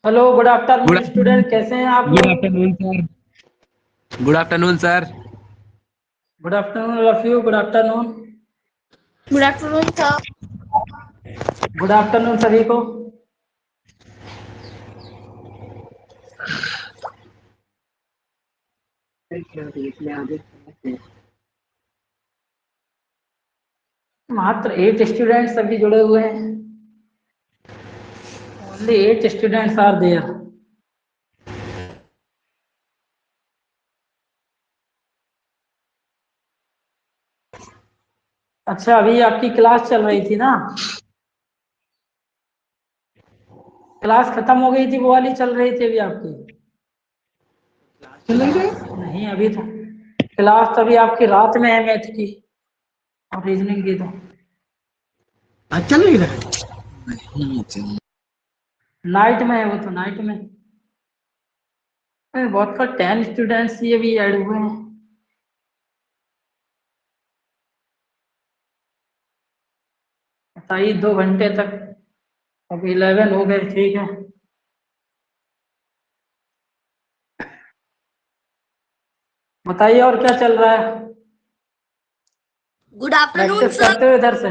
Hello, good good afternoon afternoon. Student, कैसे हैं आप गुड लोग? Afternoon sir. Good afternoon sir. Good afternoon love you, good afternoon. Good afternoon sir. Good afternoon सभी को। मात्र 8 students अभी जुड़े हुए हैं। Only 8 students are there. अच्छा, अभी आपकी क्लास चल रही थी ना? क्लास खत्म हो गई थी, वो वाली चल रही थी अभी आपकी? नहीं, अभी तो क्लास तो अभी आपकी रात में है, मैथ की और रीजनिंग की। तो आज चल नहीं रहा नहीं चल। नाइट में है, वो तो नाइट में। बहुत का 10 स्टूडेंट्स ये भी ऐड हुए हैं। बताइए, 2 घंटे तक। अब 11 हो गए, ठीक है। बताइए और क्या चल रहा है? Good afternoon practice sir. करते हो इधर से?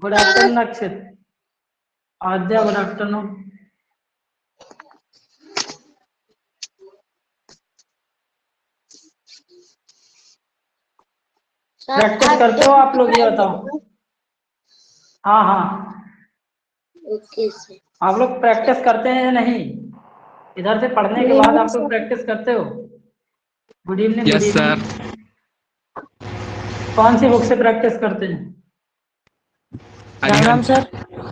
Good afternoon Akshit. Aadya, good afternoon. Sir practice आज करते हो आप लोग, ये बताओ। फ्राइडे। हाँ हाँ। Okay sir. आप लोग प्रैक्टिस करते हैं या नहीं? इधर से पढ़ने के बाद नहीं आप लोग सर। प्रैक्टिस करते हो? Good evening, good yes sir. Evening. कौन सी बुक से प्रैक्टिस करते हैं? राम राम अरिहंत। सर।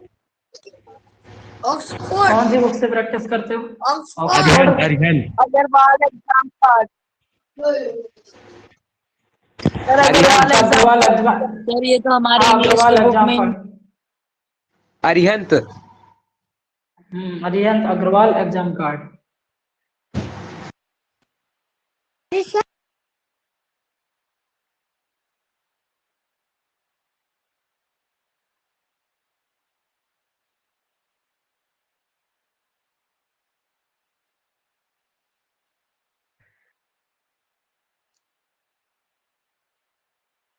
ऑक्सफोर्ड। कौन सी बुक से प्रैक्टिस करते हो? Oxford. Arihant Oxford. Arihant. Agrawal exam card. Sir Agrawal अच्छा, Arihant. Exam Agrawal card. Exam. Sir ये तो हमारे हाँ, इंग्लिश अग्रवाल के बुक एग्जाम में। Form. Arihant. Arihant Agrawal exam card.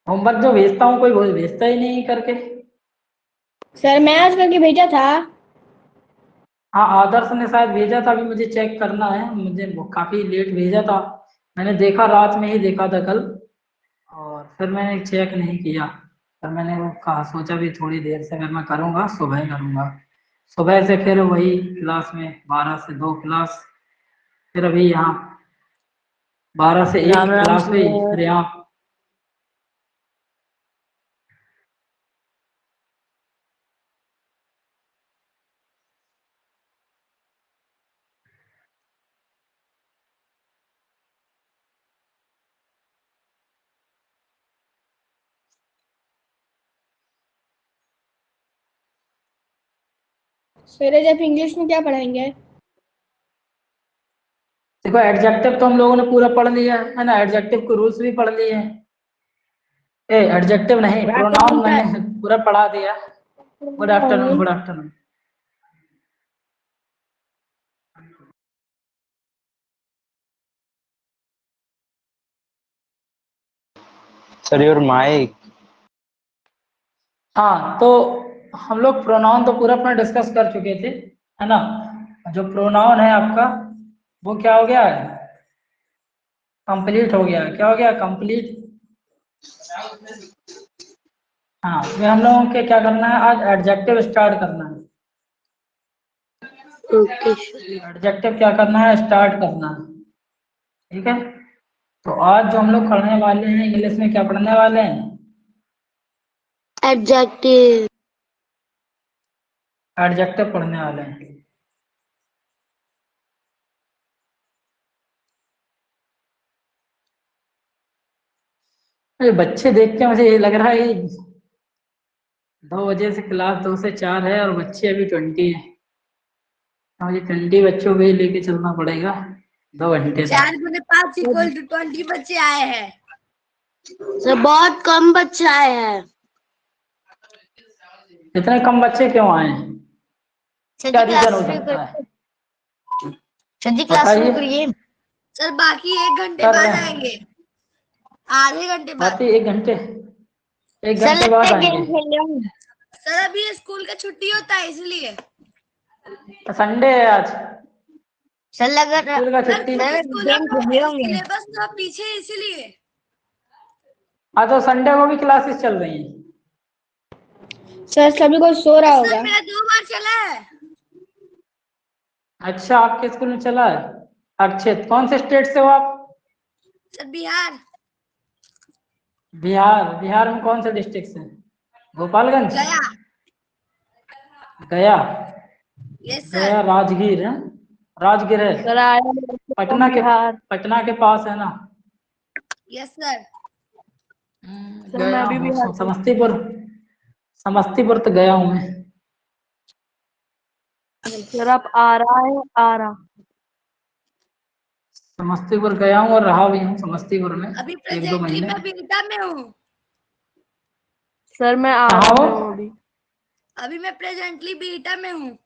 Homework जो भेजता हूँ, कोई वो भेजता ही नहीं करके। सर मैं आज करके भेजा था। हाँ, आदर्श ने शायद भेजा था, अभी मुझे चेक करना है। मुझे वो काफी लेट भेजा था। मैंने देखा, रात में ही देखा था कल। और फिर मैंने चेक नहीं किया। फिर मैंने वो कहा, सोचा भी थोड़ी देर से अगर मैं करूँगा, सुबह करूँगा। सुबह से फिर वही क्लास में 12 से 2 क्लास। फिर अभी यहाँ 12 से राम 1 राम क्लास हुई, सर। फिर यहाँ। सर जब इंग्लिश में क्या पढ़ाएंगे? देखो, एडजेक्टिव तो हम लोगों ने पूरा पढ़ लिया है ना? एडजेक्टिव के रूल्स भी पढ़ लिए हैं। ए, एडजेक्टिव नहीं, गुड प्रोनाउन आफ्टरनून मैंने सर। पूरा पढ़ा दिया। Good afternoon, good afternoon. Sir your mic. हाँ, तो हम लोग प्रोनाउन तो पूरा अपना डिस्कस कर चुके थे, है ना? जो प्रोनाउन है आपका, वो क्या हो गया है? कंप्लीट हो गया है। क्या हो गया? कंप्लीट। हाँ, तो हम लोगों के क्या करना है, आज एडजेक्टिव स्टार्ट करना है। ओके। एडजेक्टिव क्या करना है, स्टार्ट करना है। ठीक है। तो आज जो हम लोग पढ़ने वाले हैं, इंग्लिश में क्या पढ़ने वाले हैं? एडजेक्टिव। एडजेक्टिव पढ़ने वाले हैं। अरे बच्चे देख के मुझे ये लग रहा है 2 बजे से क्लास 2 से 4 है, और बच्चे अभी 20 है। तो मुझे 20 बच्चों को ही लेके चलना पड़ेगा 2 घंटे तक। 4×5 = 20 बच्चे आए हैं। सर बहुत कम बच्चे आए हैं। इतने कम बच्चे क्यों आए हैं? सर क्या जी रीजन क्लास हो में सकता है? सर जी क्लास शुरू बताइए। करिए। सर बाकी 1 घंटे कर बाद रहे हैं। आएंगे, आधे घंटे बाद। बाकी 1 घंटे, एक सर घंटे लगता बाद है आएंगे। गेम खेल रहे हूँ। सर अभी स्कूल का छुट्टी होता है इसलिए। संडे है आज, सर लग रहा स्कूल का सर छुट्टी। गेम खेल रहे होंगे। सिलेबस तो पीछे है इसीलिए। हाँ तो संडे को भी क्लासेस चल रही हैं। सर सभी को सो रहा होगा। सर मेरा 2 बार चला है। अच्छा, आपके स्कूल में चला है। अक्षित, कौन से स्टेट से हो आप? सर बिहार। बिहार। बिहार में कौन से डिस्ट्रिक्ट से? गोपालगंज। गया। गया। Yes sir. गया राजगीर है। राजगीर है। सर आया पटना के, बिहार। पटना के पास है ना? Yes sir. सर मैं गया अभी हूँ बिहार से। समस्तीपुर। समस्तीपुर तो गया हूँ मैं। सर आप आ रहा है आ रहा। समस्तीपुर गया हूँ और रहा भी हूँ समस्तीपुर में अभी 1-2 प्रेजेंटली महीने। मैं बीटा में हूँ। सर मैं आ कहाँ रहा हो? हूँ अभी। अभी मैं प्रेजेंटली बीटा में हूँ।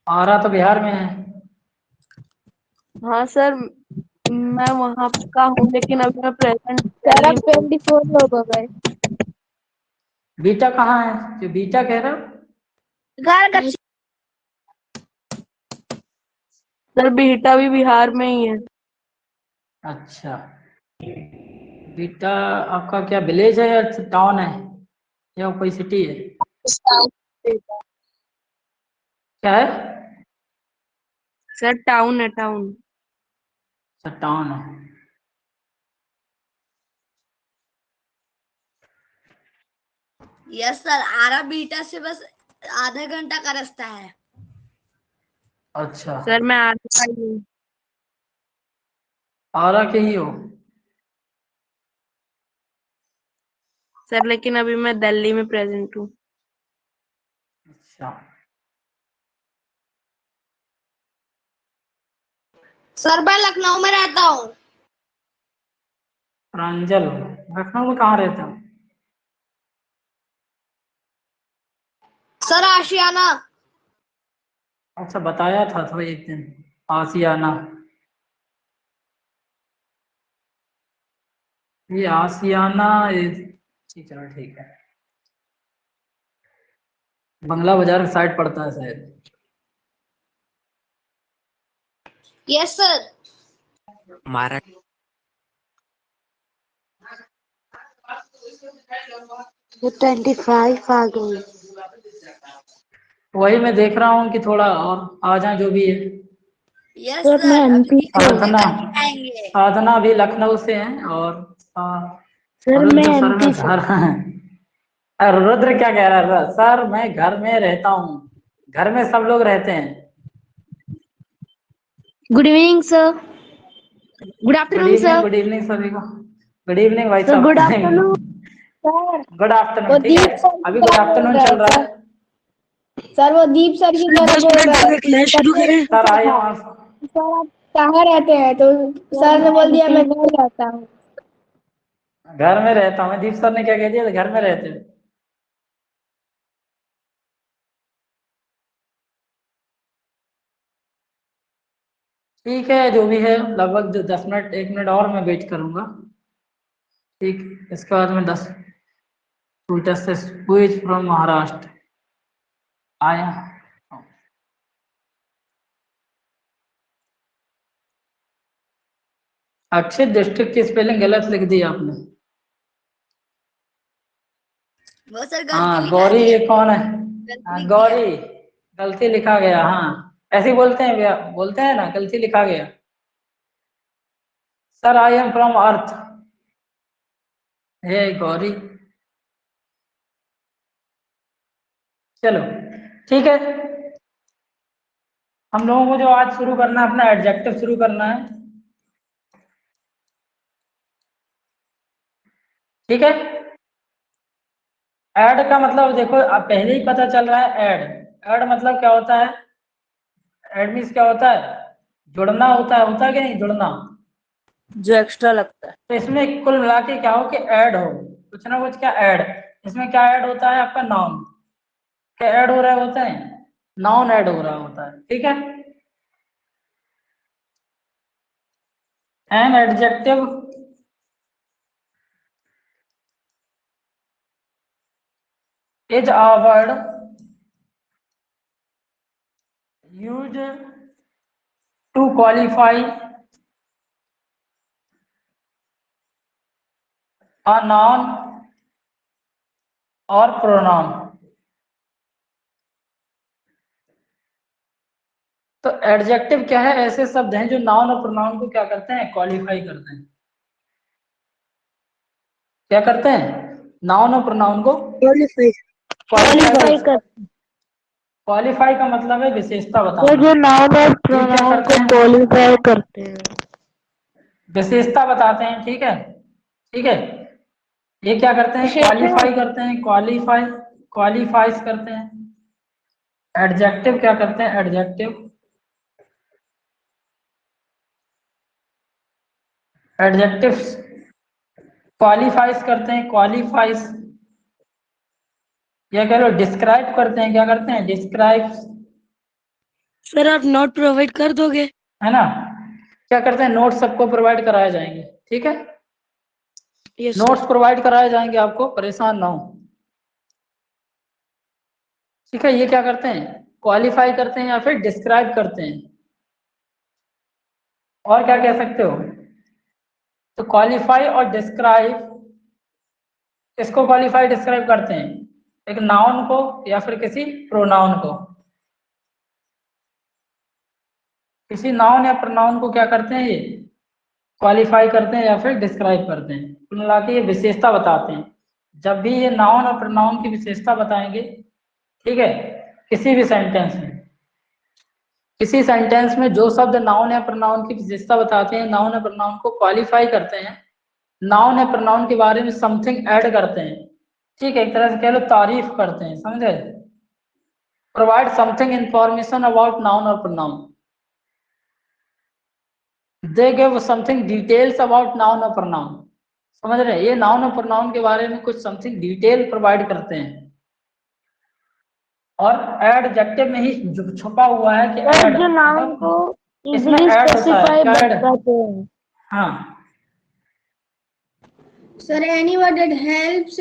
आरा तो बिहार में है। हाँ सर मैं वहाँ का हूँ लेकिन अभी मैं प्रेजेंट दिल्ली में हूँ। 24 लोग हो गए। बीटा कहाँ है जो बीटा कह रहे हो? सर बीटा भी बिहार में ही है। अच्छा, बीटा आपका क्या विलेज है या टाउन है या कोई सिटी है? क्या है? सर टाउन है टाउन। अच्छा, टाउन है। यस सर आरा बीटा से बस आधा घंटा का रास्ता है। अच्छा, सर मैं आरा का ही हूँ। आरा के ही हो? सर लेकिन अभी मैं दिल्ली में प्रेजेंट हूँ। अच्छा, सर मैं लखनऊ में रहता हूँ। प्रांजल, लखनऊ में कहाँ रहते हो? सर आशियाना। अच्छा, बताया था तो एक दिन, आसियाना। ये आसियाना ठीक है, ठीक है। बंगला बाजार की साइड पड़ता है शायद। Yes sir. हमारा 25 आ गई। वही मैं देख रहा हूँ कि थोड़ा और आ जाए जो भी है। यस सर अभी साधना, आएंगे। साधना भी लखनऊ से है और सर मैं रुद्र सर में एमपी से। घर है। और रुद्र क्या कह रहा था? सर मैं घर में रहता हूँ, घर में सब लोग रहते हैं। Good evening sir. Good afternoon sir. Good evening सभी को। गुड इवनिंग भाई सर गुड आफ्टरनून साहब। सर। गुड वो आफ्टरनून, ठीक है। दीप सर की अभी गुड तरह बोल आफ्टरनून रहा चल है रहा सर। है। सर वो दीप सर की तरह बोल रहा है। क्लास शुरू करें। सर आए था वहां। सर आप कहाँ रहते हैं तो सर ने बोल दिया मैं घर रहता हूँ। घर में रहता हूँ। दीप सर ने क्या कह दिया? घर में रहते हैं। ठीक है, जो भी है, लगभग 10 मिनट 1 मिनट और मैं वेट करूंगा। ठीक, इसके बाद में 10 स्वीट फ्रॉम महाराष्ट्र आया। अक्षित डिस्ट्रिक्ट की स्पेलिंग गलत लिख दी आपने। वो सर गलती हाँ, लिखा गौरी दिया। ये कौन है? गलती हाँ, लिख दिया। गौरी गलती लिखा गया। हाँ, ऐसे ही बोलते हैं भैया, बोलते हैं ना, गलती लिखा गया। सर आई एम फ्रॉम अर्थ। हे गौरी। चलो, ठीक है। हम लोगों को जो आज शुरू करना है, अपना एडजेक्टिव शुरू करना है। ठीक है। ऐड का मतलब देखो, अब पहले ही पता चल रहा है। ऐड, ऐड मतलब क्या होता है? ऐड मीन्स क्या होता है? जुड़ना होता है कि नहीं? जुड़ना। जो एक्स्ट्रा लगता है। तो इसमें कुल मिला के क्या हो कि ऐड हो, कुछ ना कुछ। क्या ऐड? इसमें क्या ऐड होता है? आपका नाउन। क्या ऐड हो रहा होता है? नाउन ऐड हो रहा होता है। ठीक है। An adjective is a word use to qualify a noun or pronoun। तो एडजेक्टिव क्या है? ऐसे शब्द हैं जो नाउन और प्रोनाउन को क्या करते हैं? क्वालिफाई करते हैं। क्या करते हैं? नाउन और प्रोनाउन को क्वालिफाई का मतलब है विशेषता बताना। जो नाउन और ये क्या प्रोनाउन करते को हैं? क्वालिफाई करते हैं। विशेषता बताते हैं। ठीक है, ठीक है। ये क्या करते हैं? क्वालिफाई करते हैं, क्वालिफाइज करते हैं। एडजेक्टिव क्या करते हैं? एडजेक्टिव्स क्वालिफाइज करते हैं, क्वालिफाइज। या कह लो डिस्क्राइब करते हैं। क्या करते हैं? डिस्क्राइब। सर आप नोट प्रोवाइड कर दोगे? है ना? क्या करते हैं? नोट्स सबको प्रोवाइड कराए जाएंगे। ठीक है, नोट्स प्रोवाइड कराए जाएंगे आपको, परेशान ना हो। ठीक है, ये क्या करते हैं? क्वालिफाई करते हैं या फिर डिस्क्राइब करते हैं। और क्या कह सकते हो? तो क्वालिफाई और डिस्क्राइब, किसको क्वालिफाई डिस्क्राइब करते हैं? एक नाउन को या फिर किसी प्रोनाउन को। किसी नाउन या प्रोनाउन को क्या करते हैं? ये क्वालिफाई करते हैं या फिर डिस्क्राइब करते हैं। कुल मिला के ये विशेषता बताते हैं। जब भी ये नाउन और प्रोनाउन की विशेषता बताएंगे, ठीक है, किसी भी सेंटेंस में, किसी सेंटेंस में जो शब्द नाउन या प्रोनाउन की विशेषता बताते हैं, नाउन या प्रोनाउन को क्वालिफाई करते हैं, नाउन या प्रोनाउन के बारे में समथिंग ऐड करते हैं। ठीक है, एक तरह से कह लो तारीफ करते हैं, समझे? Provide something information about noun और pronoun. They give something details about noun और प्रोनाउन। समझ रहे हैं? ये नाउन और प्रोनाउन के बारे में कुछ समथिंग डिटेल प्रोवाइड करते हैं। और एडजेक्टिव में ही छुपा हुआ है कि ऐड, जो नाउन को इसमें इजीली ऐड होता है। स्पेसिफाई क्या ऐड? बताते हैं। हाँ, Sir, any word that helps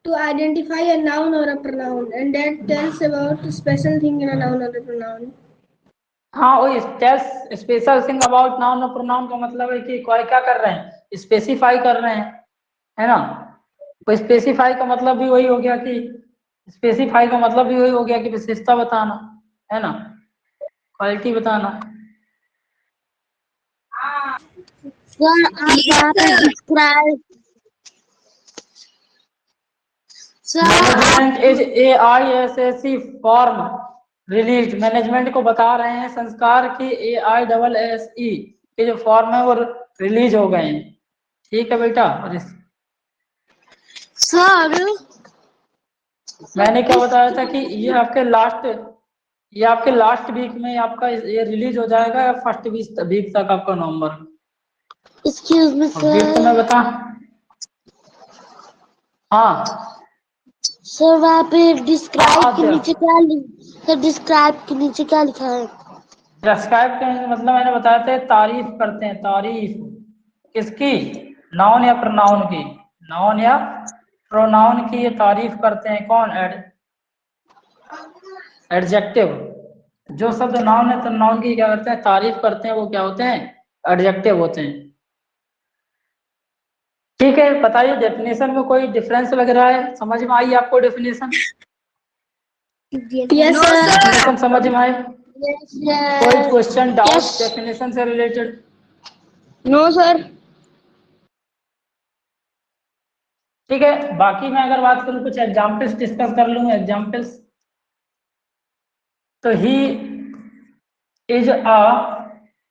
to identify a noun or a pronoun and that tells about a special thing in a noun or a pronoun. हाँ, वही tells special thing about noun और pronoun का मतलब है कि कोई क्या कर रहे हैं? स्पेसिफाई कर रहे हैं, है ना? तो स्पेसिफाई का मतलब भी वही हो गया कि विशेषता बताना, है ना, क्वालिटी बताना। सर आप यहाँ पे describe management is AISSE form release. Management को बता रहे हैं संस्कार की AISSE के जो फॉर्म है वो रिलीज हो गए हैं। ठीक है बेटा। और सर मैंने क्या बताया था कि ये आपके लास्ट वीक में आपका ये रिलीज हो जाएगा, या फर्स्ट वीक तक आपका नवंबर। एक्सक्यूज मी वीक तो मैं सर। बता। हाँ सर वहाँ पे डिस्क्राइब हाँ, के नीचे क्या सर डिस्क्राइब के नीचे क्या लिखा है? डिस्क्राइब करने का मतलब मैंने बताया था, तारीफ करते हैं। तारीफ किसकी? नाउन या प्रोनाउन की। नाउन या प्रोनाउन की ये तारीफ करते हैं। कौन? एडजेक्टिव। जो शब्द नाउन है तो नाउन की क्या करते हैं? तारीफ करते हैं। वो क्या होते हैं? एडजेक्टिव होते हैं। ठीक है, बताइए डेफिनेशन में कोई डिफरेंस लग रहा है? समझ में आई आपको डेफिनेशन? Yes, sir. डेफिनेशन समझ में आई? कोई क्वेश्चन डाउट Yes. डेफिनेशन से रिलेटेड? No, sir. ठीक है, बाकी मैं अगर बात करूं, कुछ एग्जाम्पल्स डिस्कस कर लूं। एग्जाम्पल्स तो he is a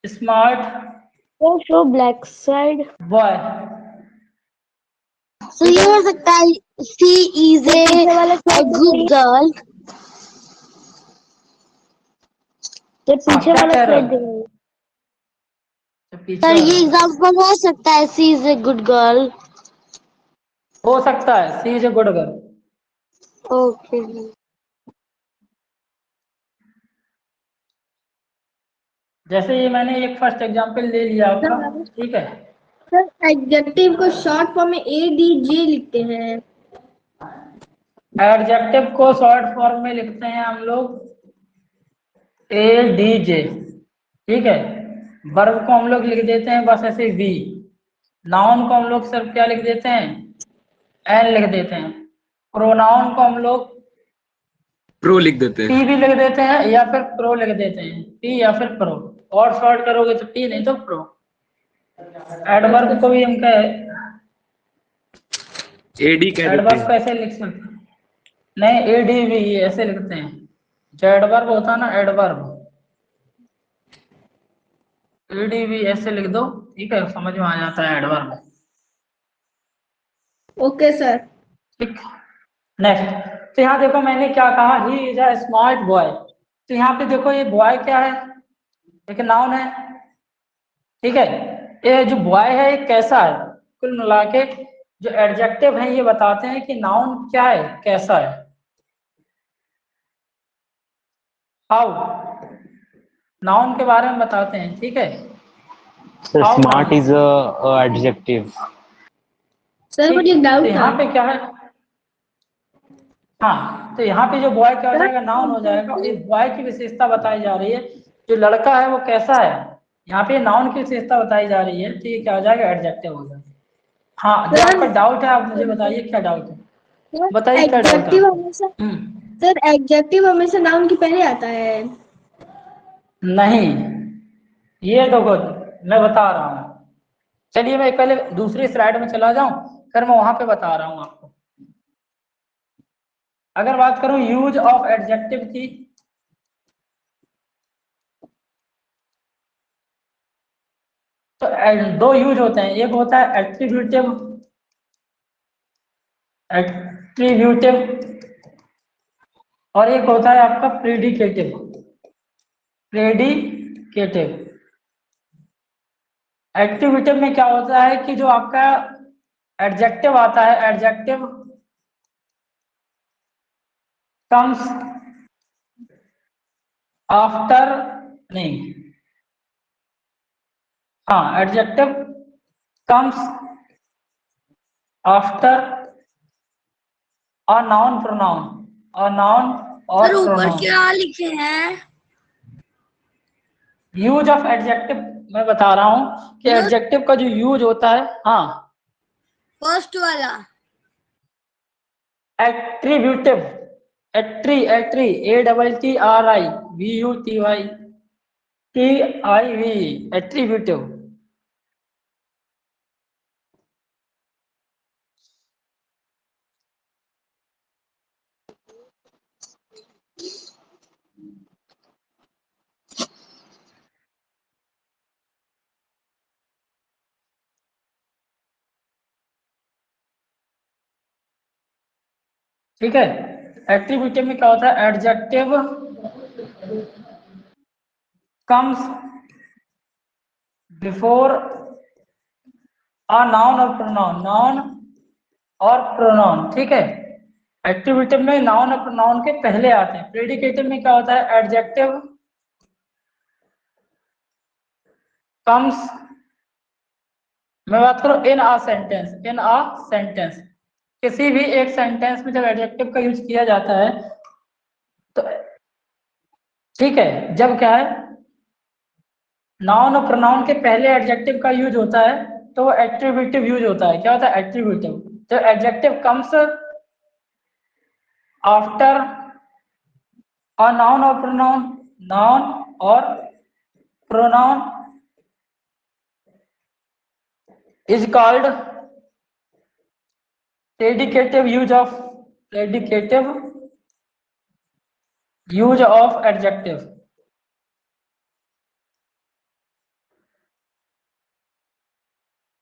smart show black side. Boy. तो ये हो सकता है she is a good girl. तो पीछे क्या वाला कह रहे साइड हो? तो पीछे सर ये वाला एग्जांपल हो सकता है she is a good girl. हो सकता है she is a good girl. Okay. जैसे ये मैंने एक फर्स्ट एग्जांपल ले लिया आपका, ठीक है। सर एडजेक्टिव को शॉर्ट फॉर्म में ADJ लिखते हैं। एडजेक्टिव को शॉर्ट फॉर्म में लिखते हैं हम लोग ADJ, ठीक है। वर्ब को हम लोग लिख देते हैं बस ऐसे V। नाउन को हम लोग सिर्फ क्या लिख देते हैं, N लिख देते हैं। प्रोनाउन को हम लोग प्रो लिख देते हैं। P भी लिख देते हैं या फिर प्रो लिख देते हैं, P या फिर प्रो। और शॉर्ट करोगे तो P नहीं तो प्रो। एडवर्ब को भी हम एडी कह देते एडवर्ब हैं। को ऐसे लिख सकते हैं, नहीं ADV ऐसे लिखते हैं। जो एडवर्ब होता है ना, एडवर्ब ADV ऐसे लिख दो, ठीक है, समझ में आ जाता है एडवर्ब। Okay sir. ठीक। नेक्स्ट, तो यहाँ देखो मैंने क्या कहा, he is a smart boy. तो यहाँ पे देखो ये बॉय क्या है, एक नाउन है, ठीक है। ये जो बॉय है ये कैसा है, कुल मिला के जो एडजेक्टिव है ये बताते हैं कि नाउन क्या है, कैसा है। हाउ, नाउन के बारे में बताते हैं, ठीक है। Sir how smart noun, is a adjective. Sir मुझे एक तो डाउट था। यहाँ पे क्या है, हाँ, तो यहाँ पे जो बॉय क्या हो जाएगा, नाउन हो जाएगा। इस बॉय की विशेषता बताई जा रही है, जो लड़का है वो कैसा है, यहाँ पे नाउन की विशेषता बताई जा रही है, तो ये क्या हो जाएगा, एडजेक्टिव हो जाएगा। हाँ, जो आपका डाउट है आप मुझे बताइए क्या डाउट है, बताइए क्या डाउट है एडजेक्टिव आपको। हमेशा सर एडजेक्टिव हमेशा नाउन के पहले आता है। नहीं, ये देखो मैं बता रहा हूँ, चलिए मैं पहले दूसरी स्लाइड में चला जाऊं, फिर मैं वहां पे बता रहा हूँ आपको। अगर बात करूं यूज ऑफ एडजेक्टिव की, तो दो यूज होते हैं, एक होता है एट्रीब्यूटिव, एट्रीब्यूटिव, और एक होता है आपका प्रेडिकेटिव, प्रेडिकेटिव। एट्रीब्यूटिव में क्या होता है कि जो आपका एडजेक्टिव आता है, एडजेक्टिव कम्स आफ्टर, नहीं, हाँ, adjective comes after a noun pronoun, a noun और सर ऊपर प्रोनाउन। क्या लिखे हैं? यूज ऑफ एडजेक्टिव मैं बता रहा हूं कि यूज एडजेक्टिव का जो यूज होता है, हाँ, फर्स्ट वाला। Attributive, attri ATTRI VUTY attributive. ठीक है, एट्रीब्यूटिव में क्या होता है, adjective comes before a noun और प्रोनाउन, नाउन और प्रोनाउन, ठीक है। एट्रीब्यूटिव में नाउन और प्रोनाउन के पहले आते हैं। प्रेडिकेटिव में क्या होता है, एडजेक्टिव कम्स, मैं बात करूं इन a sentence, in a sentence, किसी भी एक सेंटेंस में जब एडजेक्टिव का यूज किया जाता है तो, ठीक है, जब क्या है नाउन और प्रोनाउन के पहले एडजेक्टिव का यूज होता है तो वो एट्रीब्यूटिव यूज होता है। क्या होता है, एट्रीब्यूटिव। जब adjective comes after a noun और प्रोनाउन, नाउन और pronoun is called predicative use of, predicative use of adjective.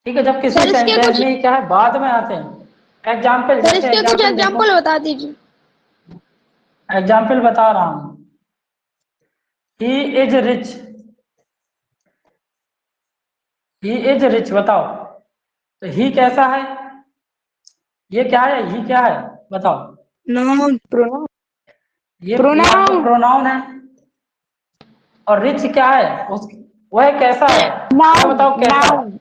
ठीक है, जब किसी सर इसके सेंटेंस कुछ में क्या है बाद में आते हैं एग्जाम्पल, सर जैसे इसके कुछ एग्जाम्पल देखो, एग्जांपल बता दीजिए। एग्जाम्पल बता रहा हूं, he is rich, he is rich, बताओ तो ही कैसा है, ये क्या है, ही क्या है, बताओ। Noun pronoun. ये आपका प्रोनाउन है, और रिच क्या है उस, वह कैसा है, वह बताओ कैसा है,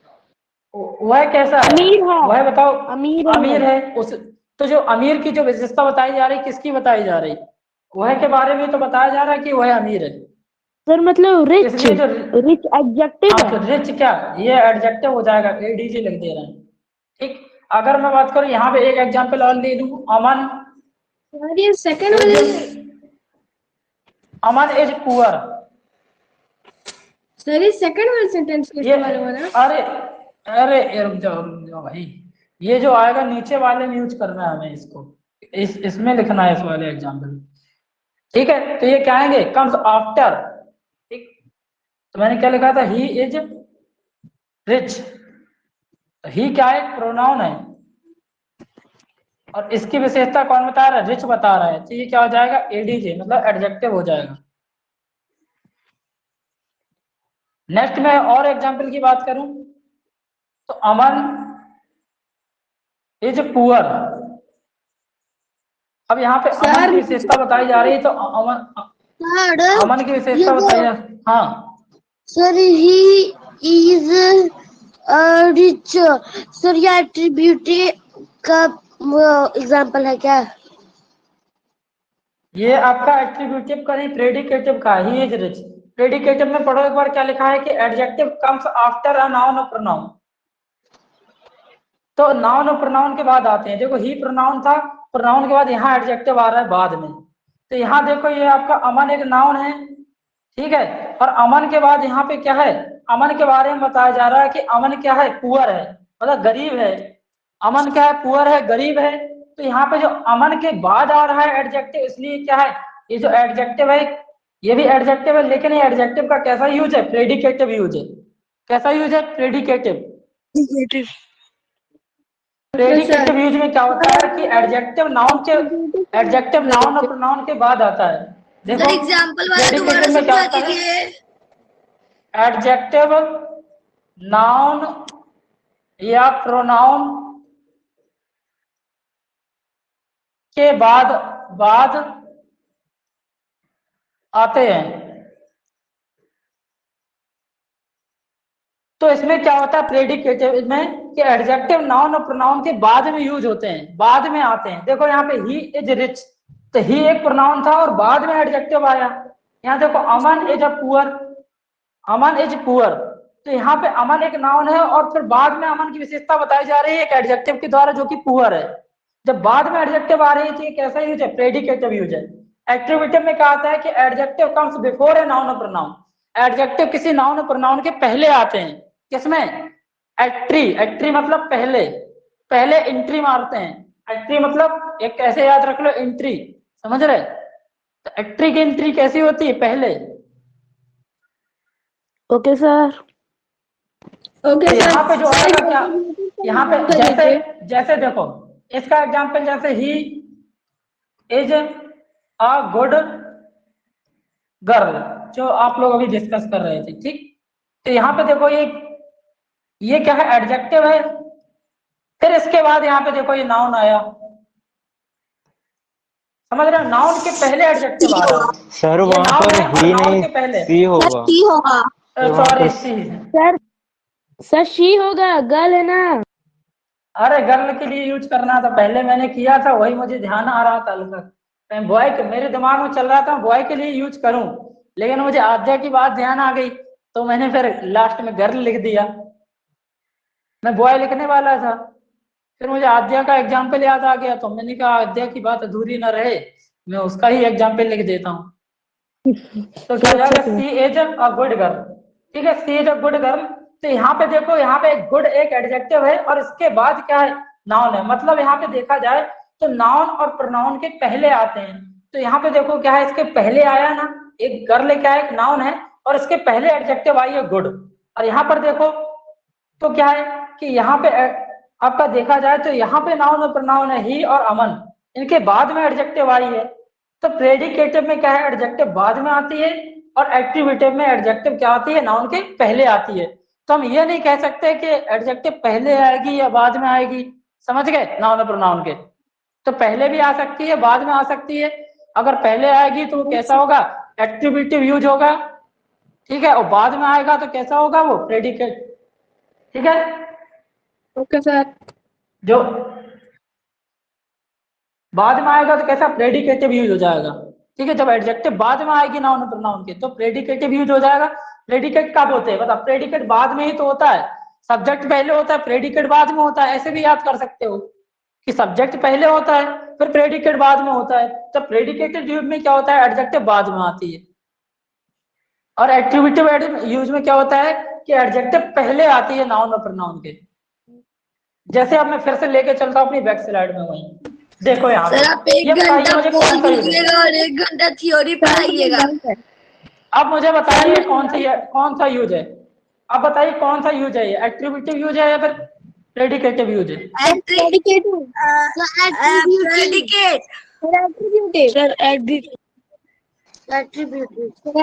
वह कैसा है, अमीर है। वह बताओ अमीर अमीर है। उस तो जो अमीर की जो विशेषता बताई जा रही, किसकी बताई जा रही, वह के बारे में तो बताया जा रहा है कि वह अमीर है। सर मतलब रिच, इसलिए जो रिच एडजेक्टिव हाँ, है। तो रिच क्या, ये एडजेक्टिव हो जाएगा, एडीजी लिख दे रहे हैं। ठीक, अगर मैं बात करूं यहाँ पे एक एग्जांपल और ले लूं, अमन सर ये सेकंड वाले, अमन इज पुअर। सर ये सेकंड वाले सेंटेंस के ये इस्तेमाल हुआ ना। अरे अरे रुक जाओ भाई, ये जो आएगा नीचे वाले में यूज करना है हमें, इसको इसमें लिखना है, इस वाले एग्जांपल। ठीक है, तो ये क्या आएंगे, कम्स आफ्टर। ठीक, तो मैंने क्या लिखा था, ही इज रिच। ही क्या है, प्रोनाउन है, और इसकी विशेषता कौन बता रहा है, रिच बता रहा है, तो ये क्या हो जाएगा, एडीजे, मतलब एडजेक्टिव हो जाएगा। नेक्स्ट मैं और एग्जांपल की बात करूं, तो अमन इज पुअर। अब यहाँ पे अमन की विशेषता बताई जा रही है, तो अमन की विशेषता बताई जा, हाँ sir he is rich. Sir ये एट्रीब्यूट का एग्जांपल है क्या? ये आपका एट्रीब्यूटिव का नहीं, प्रेडिकेटिव का, ही इज रिच। प्रेडिकेटिव में पढ़ो एक बार, क्या लिखा है कि adjective comes after a noun और प्रोनाउन। तो नाउन और प्रोनाउन के बाद आते हैं, देखो ही प्रोनाउन था, प्रोनाउन के बाद यहाँ एडजेक्टिव आ रहा है बाद में। तो यहाँ देखो, ये आपका अमन एक नाउन है, ठीक है, और अमन के बाद यहाँ पे क्या है, अमन के बारे में बताया जा रहा है कि अमन क्या है, पुअर है, मतलब गरीब है। अमन क्या है, पुअर है, गरीब है। तो यहाँ पे जो अमन के बाद आ रहा है एडजेक्टिव, इसलिए क्या है, ये जो एडजेक्टिव है, ये भी एडजेक्टिव है, लेकिन ये एडजेक्टिव का कैसा यूज है, प्रेडिकेटिव यूज है। कैसा यूज है, प्रेडिकेटिव। प्रेडिकेटिव यूज में क्या होता है कि एडजेक्टिव नाउन के, एडजेक्टिव नाउन और प्रोनाउन के बाद आता है। देखो सर एग्जांपल वाला दोबारा प्रेडिकेटिव में क्या समझा होता है, दीजिए। एडजेक्टिव नाउन या प्रोनाउन के बाद बाद आते हैं। तो इसमें क्या होता है, प्रेडिकेटिव में कि एडजेक्टिव नाउन और प्रोनाउन के बाद में यूज होते हैं, बाद में आते हैं। देखो यहाँ पे ही इज रिच, तो ही एक प्रोनाउन था और बाद में एडजेक्टिव आया। यहाँ देखो Aman is a poor, Aman is poor, तो यहाँ पे अमन एक नाउन है और फिर बाद में अमन की विशेषता बताई जा रही है एक एडजेक्टिव के द्वारा, जो कि पुअर है। जब बाद में एडजेक्टिव आ रही है, तो ये कैसा यूज है, प्रेडिकेटिव यूज है। एट्रीब्यूटिव में क्या आता है कि adjective comes before a noun और प्रोनाउन। एडजेक्टिव किसी नाउन और प्रोनाउन के पहले आते हैं। किसमें, एट्री, एट्री मतलब पहले, पहले एंट्री मारते हैं। एट्री मतलब एक कैसे याद रख लो, एंट्री, समझ रहे, तो एट्री की एंट्री कैसी होती है, पहले। Okay sir. ओके तो यहाँ पे सर, जो आएगा क्या, यहाँ पे कर जैसे लीजिए। जैसे देखो इसका एग्जांपल, जैसे he is a good girl, जो आप लोग अभी डिस्कस कर रहे थे, ठीक। तो यहाँ पे देखो ये क्या है, एडजेक्टिव है। फिर इसके बाद यहाँ पे देखो ये नाउन आया, समझ रहे हो, नाउन के पहले एडजेक्टिव आ रहा है। सर ये वहां नाउन पर है और ही नाउन नहीं, के पहले, सी होगा। सी होगा वहाँ सॉरी पर सी। सर। सर शी होगा, गर्ल है ना। अरे गर्ल के लिए यूज करना था, पहले मैंने किया था, वही मुझे ध्यान आ रहा था, मैं बॉय, मेरे दिमाग में चल रहा था बॉय के लिए यूज करूं, लेकिन मुझे आद्या की बात ध्यान आ गई, तो मैंने फिर लास्ट में गर्ल लिख दिया। मैं बॉय लिखने वाला था, फिर मुझे आद्या का एग्जाम्पल याद आ गया, तो मैंने कहा आद्या की बात अधूरी ना रहे, मैं उसका ही एग्जाम्पल लिख देता हूँ। तो क्या हो जाएगा, सी इज अ गुड गर्ल। ठीक है, she is a good girl. तो यहाँ पे देखो, यहाँ पे गुड एक एडजेक्टिव है और इसके बाद क्या है, नाउन है। मतलब यहाँ पे देखा जाए तो नाउन और प्रोनाउन के पहले आते हैं। तो यहाँ पे देखो क्या है, इसके पहले आया ना, एक गर्ल क्या है, एक नाउन है, और इसके पहले एडजेक्टिव आई है गुड। और यहाँ पर देखो तो क्या है कि यहाँ पे आपका देखा जाए तो यहाँ पे नाउन और प्रोनाउन है, ही और अमन, इनके बाद में एडजेक्टिव आई है। तो प्रेडिकेटिव में क्या है, एडजेक्टिव बाद में आती है, और एट्रीब्यूटिव में एडजेक्टिव क्या आती है, नाउन के पहले आती है। तो हम ये नहीं कह सकते कि एडजेक्टिव पहले आएगी या बाद में आएगी, समझ गए, नाउन और प्रोनाउन के। तो पहले भी आ सकती है, बाद में आ सकती है। अगर पहले आएगी तो वो कैसा होगा, एट्रीब्यूटिव यूज होगा, ठीक है, और बाद में आएगा तो कैसा होगा वो प्रेडिकेट, ठीक है। Okay sir. जो बाद में आएगा तो कैसा प्रेडिकेटिव यूज हो जाएगा, ठीक है। जब एडजेक्टिव बाद में आएगी नाउन और प्रोनाउन के तो प्रेडिकेटिव यूज हो जाएगा। प्रेडिकेट कब होते हैं, मतलब प्रेडिकेट बाद में ही तो होता है, सब्जेक्ट पहले होता है प्रेडिकेट बाद में होता है, ऐसे भी याद कर सकते हो कि सब्जेक्ट पहले होता है फिर प्रेडिकेट बाद में होता है। तो प्रेडिकेटिव यूज में क्या होता है, एडजेक्टिव बाद में आती है, और एट्रीब्यूटिव यूज में क्या होता है कि एडजेक्टिव पहले आती है नाउन और प्रोनाउन के। जैसे अब मैं फिर से लेके चलता हूँ अपनी बैक स्लाइड में, वहीं देखो यहाँ सर आप पे, एक ये बताइए घंटा मुझे फोन कौन सा यूज है। कीजिएगा और 1 घंटा थ्योरी पढ़ाइएगा। अब मुझे बताइए कौन सा यूज है, अब बताइए कौन सा यूज है, ये एट्रीब्यूटिव यूज है या फिर प्रेडिकेटिव यूज है। Predicate predicate sir attributive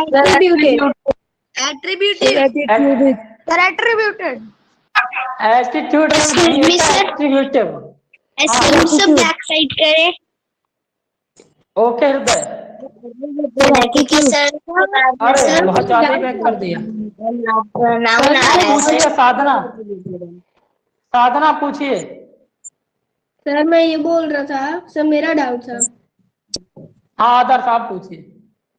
attributive attributed attitude attributive. सब बैक साइड करें ओके हृदय, क्योंकि सर अरे बहुत ज्यादा बैक कर दिया। नाउन आ रहा है पूछिए साधना, साधना पूछिए। सर मैं ये बोल रहा था सर, मेरा डाउट था हाँ आदर्श आप पूछिए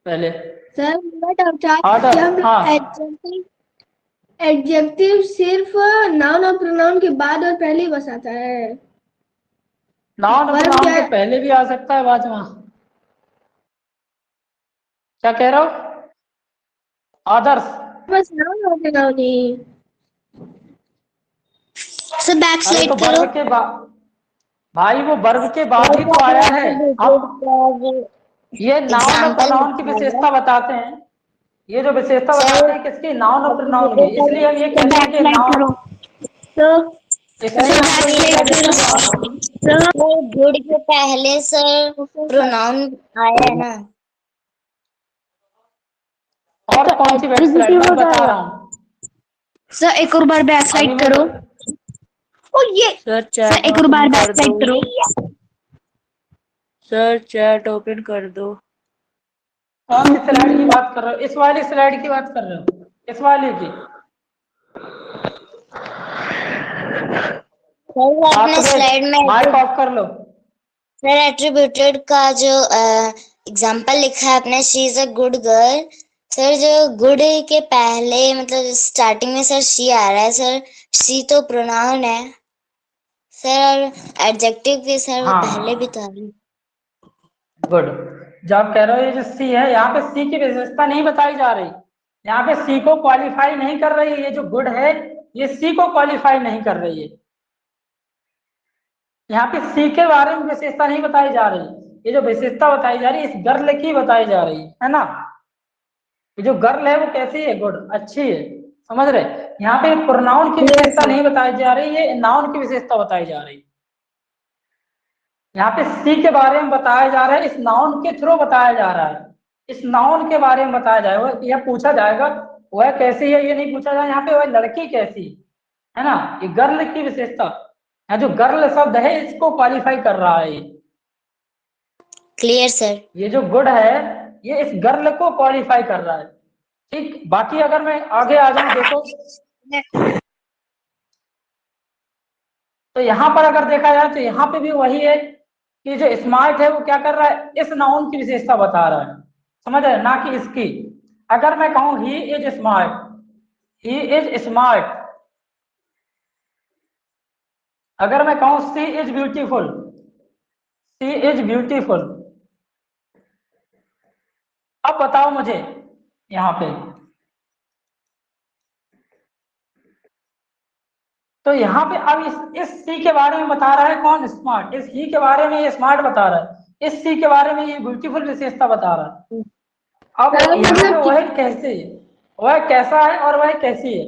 पहले। सर, मेरा डाउट था आदर्श, कि हम हाँ। एडजेक्टिव सिर्फ नाउन और प्रोनाउन के बाद और पहले ही बस आता है। नाउन और वर्ब प्रोनाउन क्या के पहले भी आ सकता है बाद में, क्या कह रहे हो आदर्श। बस नाउन और प्रोनाउन ही। सर बैक अरे स्लाइड तो करो। वर्ब के बाद, भाई वो वर्ब के बाद ही तो आया है। अब ये नाउन और प्रोनाउन की विशेषता बताते हैं, ये जो विशेषता बताते हैं किसकी, नाउन और प्रोनाउन की, इसलिए हम ये कहते हैं कि नाउन, इसलिए हम ये कहते हैं गुड के पहले सर प्रोनाउन आया है ना। और कौन सी बैक स्लाइड मैं बता रहा हूँ। सर एक और बार बैक साइड करो। ओ ये सर एक और बार बैक साइड करो। सर चैट ओपन कर दो। कौन सी स्लाइड की बात कर रहे हो, इस वाली स्लाइड की बात कर रहे हो, इस वाली की। अपने स्लाइड में माइक ऑफ कर लो। सर एट्रीब्यूटेड का जो एग्जांपल लिखा है आपने, she is a good girl. Sir जो गुड के पहले मतलब स्टार्टिंग में सर शी आ रहा है सर, शी तो प्रोनाउन है सर, और एडजेक्टिव के सर हाँ। पहले भी तो आ रही। गुड, जब आप कह रहे हो ये जो सी है, यहाँ पे सी की विशेषता नहीं बताई जा रही, यहाँ पे सी को क्वालिफाई नहीं कर रही है। ये जो गुड है ये सी को क्वालिफाई नहीं कर रही है, यहाँ पे सी के बारे में विशेषता नहीं बताई जा रही, ये जो विशेषता बताई जा रही है इस गर्ल की बताई जा रही है ना। ये जो गर्ल है वो कैसी है, गुड, अच्छी है, समझ रहे। यहाँ पे प्रोनाउन की विशेषता नहीं बताई जा रही है, नाउन की विशेषता बताई जा रही है। यहाँ पे सी के बारे में बताया जा रहा है, इस नाउन के थ्रू बताया जा रहा है, इस नाउन के बारे में बताया जाएगा। यह पूछा जाएगा वह कैसी है, ये नहीं पूछा जाएगा यहाँ पे वह लड़की कैसी है ना। ये गर्ल की विशेषता, यहाँ जो गर्ल शब्द है इसको क्वालिफाई कर रहा है। Clear sir. ये जो गुड है ये इस गर्ल को क्वालिफाई कर रहा है, ठीक। बाकी अगर मैं आगे आ जाऊं, देखो तो यहाँ पर अगर देखा जाए तो यहाँ पे भी वही है कि जो स्मार्ट है वो क्या कर रहा है, इस नाउन की विशेषता बता रहा है, समझ रहे, ना कि इसकी। अगर मैं कहूं he is smart, he is smart, अगर मैं कहूं she is beautiful, she is beautiful, अब बताओ मुझे यहाँ पे, तो यहाँ पे अब इस सी के बारे में बता रहा है कौन, स्मार्ट। इस ही के बारे में ये स्मार्ट बता रहा है, इस सी के बारे में ये ब्यूटीफुल विशेषता बता रहा है। अब यहाँ पे वह कैसे है, वह कैसा है और वह कैसी है,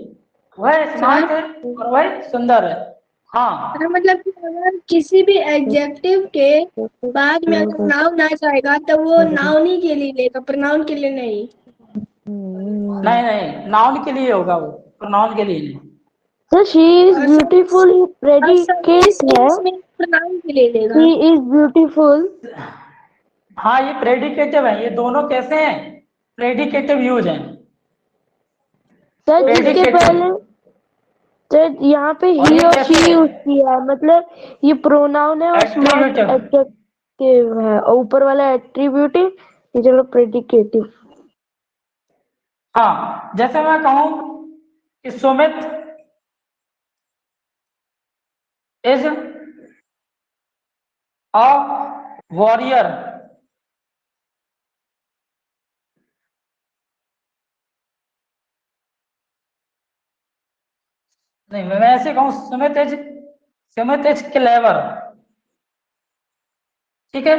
वह स्मार्ट है और वह सुंदर है। हाँ मतलब कि अगर किसी भी एडजेक्टिव के बाद में अगर नाउन आ जाएगा तो वो नाउन ही के लिए लेगा, प्रोनाउन के लिए नहीं। नहीं नहीं, नाउन के लिए होगा वो, प्रोनाउन के लिए नहीं। Sir she is beautiful predicate है, प्रोनाउन के लिए लेगा। She is beautiful. हाँ ये प्रेडिकेटिव है, ये दोनों कैसे हैं, प्रेडिकेटिव यूज हैं। सर इसके Predicative। पहले सर यहाँ पे और ही ये और कैसे शी है? यूज किया है, मतलब ये प्रोनाउन है और स्मार्ट Attributive। एडजेक्टिव है, और ऊपर वाला एट्रीब्यूटिव, ये चलो प्रेडिकेटिव। हाँ, जैसे मैं कहूं कि सुमित इज अ वॉरियर। नहीं, मैं ऐसे कहूं सुमित इज क्लेवर। ठीक है,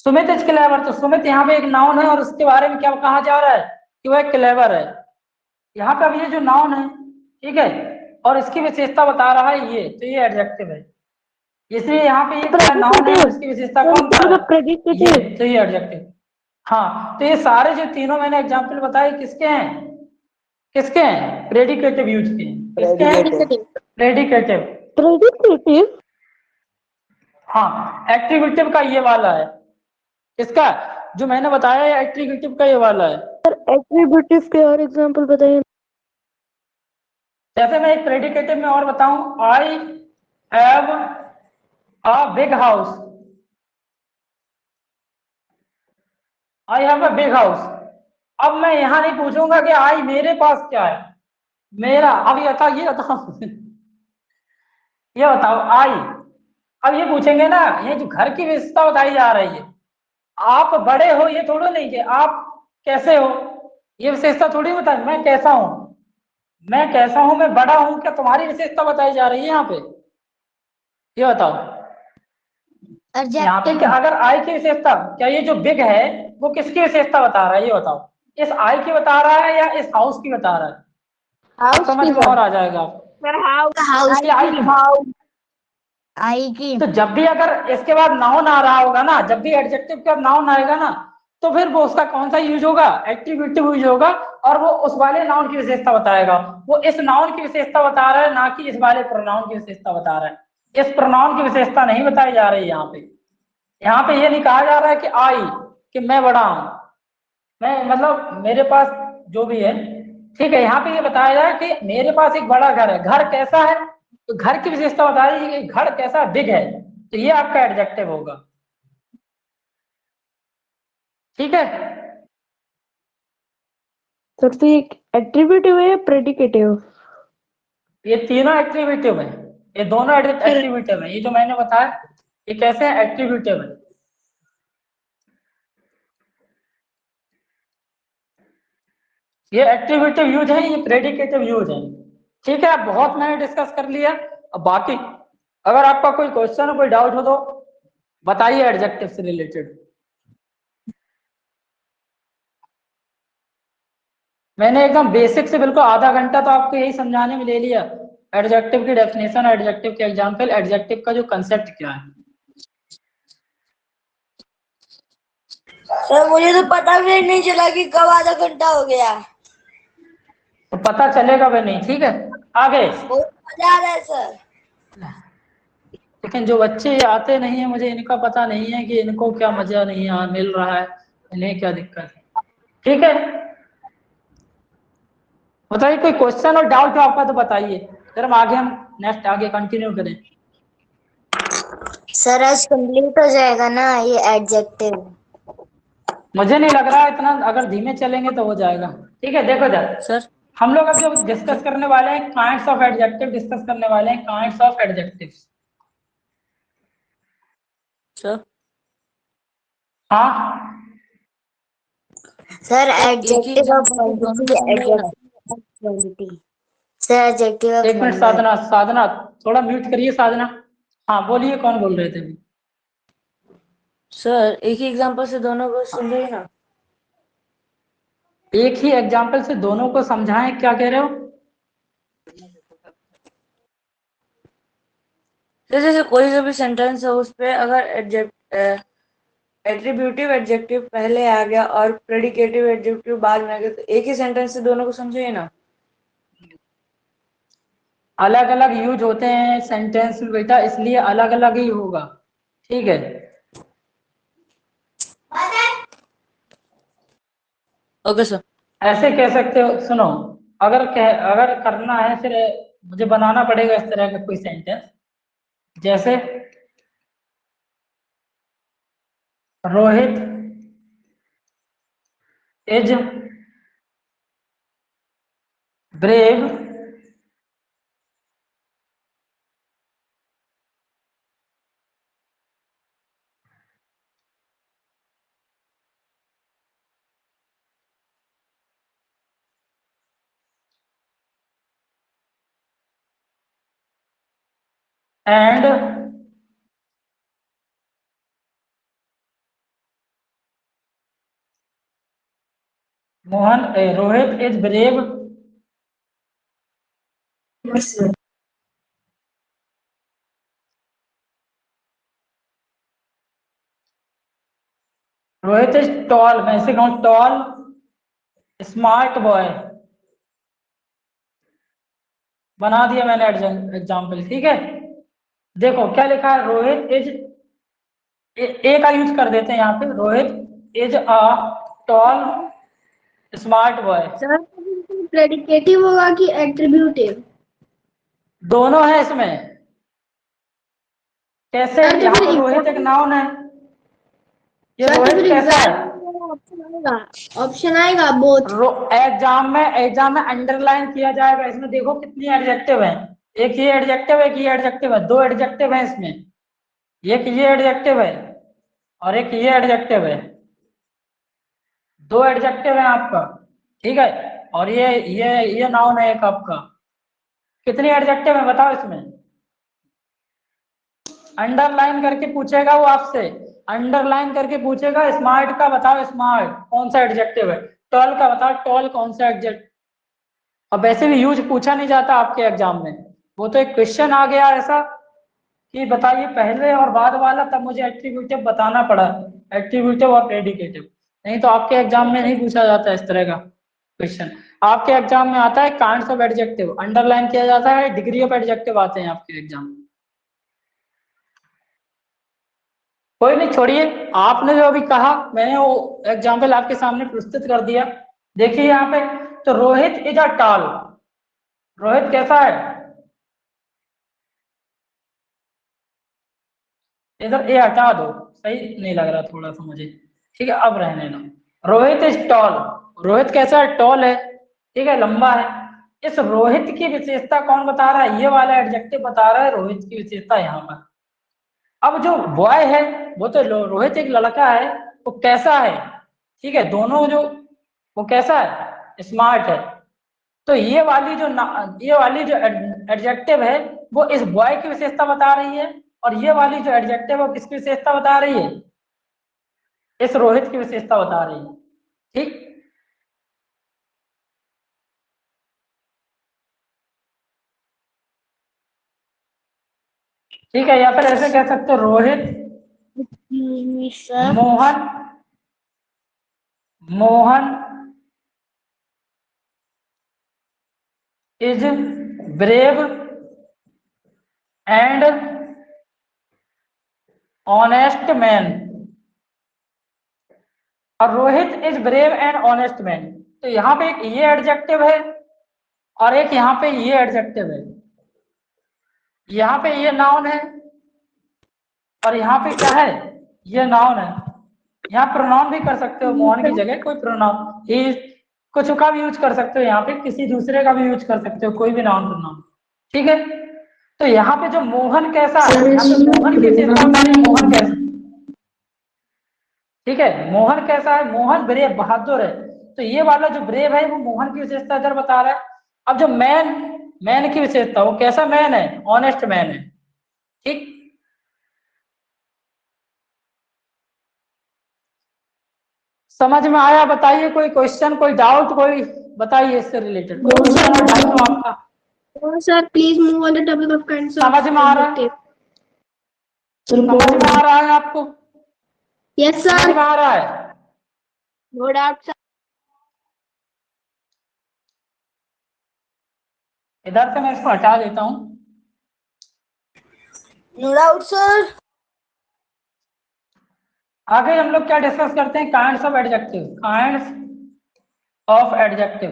सुमित इज क्लेवर, तो सुमित यहाँ पे एक नाउन है और उसके बारे में क्या कहा जा रहा है कि वह क्लेवर है। यहाँ पे अब ये जो नाउन है, ठीक है, और इसकी विशेषता बता रहा है ये, तो ये एडजेक्टिव है। इसलिए यहाँ पे ये क्या नाउन है और इसकी विशेषता कौन सा है? ये, प्रेडिकेटिव। तो ये एडजेक्टिव। हाँ, तो ये सारे जो तीनों मैंने एग्जाम्पल बताए किसके हैं? किसके हैं? प्रेडिकेटिव यूज के हैं। किसके हैं? प्रेडिकेटिव। प्रेडिकेटिव हाँ, एट्रीब्यूटिव का ये वाला है। किसका? जो मैंने बताया है एट्रीब्यूटिव का ये वाला है। सर, एट्रीब्यूटिव के और एग्जांपल बताइए। जैसे मैं एक प्रेडिकेटिव में और बताऊं, I have a big house. I have a big house. अब मैं यहां नहीं पूछूंगा कि आई मेरे पास क्या है, मेरा। अब ये बताओ, ये बताओ आई। अब ये पूछेंगे ना, ये जो घर की विशेषता बताई जा रही है, आप बड़े हो ये थोड़ा नहीं कि आप कैसे हो, ये विशेषता थोड़ी बताई। मैं कैसा हूं, मैं कैसा हूं, मैं बड़ा हूं, क्या तुम्हारी विशेषता बताई जा रही है यहाँ पे? ये बताओ। यहाँ पे क्या, अगर आई की विशेषता, क्या ये जो बिग है वो किसकी विशेषता बता रहा है? ये बताओ, इस आई की बता रहा है या इस हाउस की बता रहा है? हाउस समझ की में और आ जाएगा आपको। सर, हाउस हाउस ये आई की। आई की। तो जब भी अगर इसके बाद नाउन आ रहा होगा ना, जब भी एडजेक्टिव के बाद नाउन आएगा ना, तो फिर वो उसका कौन सा यूज होगा? एट्रीब्यूटिव यूज होगा, और वो उस वाले नाउन की विशेषता बताएगा। वो इस नाउन की विशेषता बता रहा है, ना कि इस वाले प्रोनाउन की विशेषता बता रहा है। इस प्रोनाउन की विशेषता नहीं बताई जा रही है यहाँ पे। यहाँ पे ये नहीं कहा जा रहा है कि आई, कि मैं बड़ा हूं, मैं मतलब मेरे पास जो भी है, ठीक है। यहाँ पे ये बताया जाए कि मेरे पास एक बड़ा घर है। घर कैसा है? तो घर की विशेषता बता रही है कि घर कैसा, बिग है, तो ये आपका एडजेक्टिव होगा। ठीक है। सर, तो ये एट्रीब्यूटिव है या प्रेडिकेटिव? ये तीनों एट्रीब्यूटिव है, ये दोनों एट्रीब्यूटिव है। ये जो मैंने बताया ये कैसे है? एट्रीब्यूटिव है। ये एट्रीब्यूटिव यूज है, ये प्रेडिकेटिव यूज है। ठीक है, अब बहुत मैंने डिस्कस कर लिया। अब बाकी अगर आपका कोई क्वेश्चन हो, कोई डाउट हो तो बताइए एडजेक्टिव से रिलेटेड। मैंने एकदम बेसिक से बिल्कुल आधा घंटा तो आपको यही समझाने में ले लिया। एडजेक्टिव की डेफिनेशन, एडजेक्टिव के एग्जांपल, एडजेक्टिव का जो कंसेप्ट क्या है। सर मुझे तो पता भी नहीं चला कि कब आधा घंटा हो गया। तो पता चलेगा भी नहीं। ठीक है, आगे। बहुत मजा आ रहा है सर। लेकिन जो बच्चे आते नहीं है, मुझे इनका पता नहीं है कि इनको क्या मजा नहीं मिल रहा है, इन्हें क्या दिक्कत है। ठीक है, बताइए कोई क्वेश्चन और डाउट हो आपका तो बताइए, फिर हम नेक्स्ट आगे कंटिन्यू करें। सर आज कंप्लीट हो जाएगा ना ये एडजेक्टिव? मुझे नहीं लग रहा है इतना, अगर धीमे चलेंगे तो हो जाएगा। ठीक है, देखो जरा सर हम लोग अब जो डिस्कस करने वाले हैं, काइंड्स ऑफ एडजेक्टिव डिस्कस करने वाले हैं, काइंड्स ऑफ एडजेक्टिव्स। सर हाँ, सर एक ही एडजेक्टिव ऑफ एग्जांपल से दोनों क्वांटिटी, को समझाइए ना। Adjective of quality. Sir adjective of एक मिनट, नंबर। साधना साधना थोड़ा म्यूट करिए साधना। हाँ बोलिए, कौन बोल रहे थे अभी? सर एक ही एग्जांपल से दोनों को समझाइए ना। एक ही एग्जाम्पल से दोनों को समझाएं, क्या कह रहे हो? सर जैसे कोई सा भी सेंटेंस है उस पे अगर एट्रीब्यूटिव एडजेक्टिव पहले आ गया और प्रेडिकेटिव एडजेक्टिव बाद में आ गया, तो एक ही सेंटेंस से दोनों को समझिए ना। अलग अलग यूज होते हैं सेंटेंस में बेटा, इसलिए अलग अलग ही होगा। ठीक है, ओके सर। ऐसे कह सकते हो, सुनो, अगर करना है फिर मुझे बनाना पड़ेगा इस तरह का कोई सेंटेंस, जैसे Rohit is brave and Rohit is brave Rohit is tall, मैं इसे कहूँ टॉल स्मार्ट बॉय, बना दिया मैंने एग्जाम्पल। ठीक है, देखो क्या लिखा है, रोहित इज ए का यूज कर देते हैं यहाँ पे, Rohit is a tall smart boy. Sir predicative होगा कि एट्रीब्यूटिव? दोनों है इसमें। कैसे, सर, तो यहाँ फिर पर रोहित एक नाउन है, ये सर, तो रोहित फिर कैसा है? ऑप्शन आएगा बोथ। एग्जाम में अंडरलाइन किया जाएगा। इसमें देखो कितनी एडजेक्टिव है, एक ये एडजेक्टिव है, एक ये एडजेक्टिव है, दो एडजेक्टिव है इसमें, एक ये एडजेक्टिव है और एक ये एडजेक्टिव है, दो एडजेक्टिव है आपका। ठीक है, और ये नाउन है एक आपका। कितनी एडजेक्टिव है बताओ इसमें? अंडरलाइन करके पूछेगा वो आपसे, अंडरलाइन करके पूछेगा स्मार्ट का बताओ, स्मार्ट कौन सा एडजेक्टिव है, टॉल का बताओ, टॉल कौन सा एडजेक्टिव। अब वैसे भी यूज पूछा नहीं जाता आपके एग्जाम में, वो तो एक क्वेश्चन आ गया ऐसा कि बताइए पहले और बाद वाला, तब मुझे एट्रीब्यूटिव बताना पड़ा, एट्रीब्यूटिव और प्रेडिकेटिव। नहीं तो आपके एग्जाम में नहीं पूछा जाता इस तरह का क्वेश्चन। आपके एग्जाम में आता है काइंड्स ऑफ एडजेक्टिव, अंडरलाइन किया जाता है, डिग्री ऑफ एडजेक्टिव आते हैं आपके एग्जाम में। कोई नहीं, छोड़िए, आपने जो अभी कहा मैंने वो एग्जाम्पल आपके सामने प्रस्तुत कर दिया। देखिए यहाँ पे, तो Rohit is a tall, Rohit कैसा है? इधर ए हटा दो, सही नहीं लग रहा थोड़ा सा मुझे। ठीक है, अब रहने दो। रोहित इज टॉल, रोहित कैसा है? टॉल है, ठीक है, लंबा है। इस रोहित की विशेषता कौन बता रहा है? ये वाला एडजेक्टिव बता रहा है रोहित की विशेषता यहाँ पर। अब जो बॉय है वो तो रोहित एक लड़का है, वो कैसा है? ठीक है, दोनों जो, वो कैसा है? स्मार्ट है। तो ये वाली जो एडजेक्टिव है वो इस बॉय की विशेषता बता रही है, और ये वाली जो एडजेक्टिव है वो किसकी विशेषता बता रही है? इस रोहित की विशेषता बता रही है। ठीक, ठीक है, या फिर ऐसे कह सकते हो, Rohit Mohan Mohan is brave and honest man, और Rohit is brave and honest man. तो यहाँ पे एक ये एडजेक्टिव है और एक यहाँ पे ये एडजेक्टिव है, यहाँ पे ये नाउन है और यहाँ पे क्या है? ये नाउन है। यहाँ प्रोनाउन भी कर सकते हो, मोहन की जगह कोई प्रोनाउन, ही कुछ का भी यूज कर सकते हो, यहाँ पे किसी दूसरे का भी यूज कर सकते हो, कोई भी नाउन प्रोनाउन। ठीक है, तो यहाँ पे जो मोहन कैसा है, यहाँ पे मोहन की विशेषता बता रही है, मोहन कैसा, ठीक है, मोहन कैसा है? मोहन ब्रेव, बहादुर है। तो ये वाला जो ब्रेव है वो मोहन की विशेषता इधर बता रहा है। अब जो मैन की विशेषता, वो कैसा मैन है? ऑनेस्ट मैन है। ठीक, समझ में आया? बताइए, कोई क्वेश्चन, कोई डाउट, कोई बताइए इससे रिलेटेड, कोई क्वेश्चन और डाउट हो आपका? Sir please move on the topic of kinds of समझ में आ रहा है? समझ में आ रहा है आपको? यस समझ सर। में आ रहा है? No doubt sir. इधर से मैं इसको हटा देता हूँ। No doubt sir. आगे हम लोग क्या डिस्कस करते हैं? Kinds of adjective, kinds of adjective.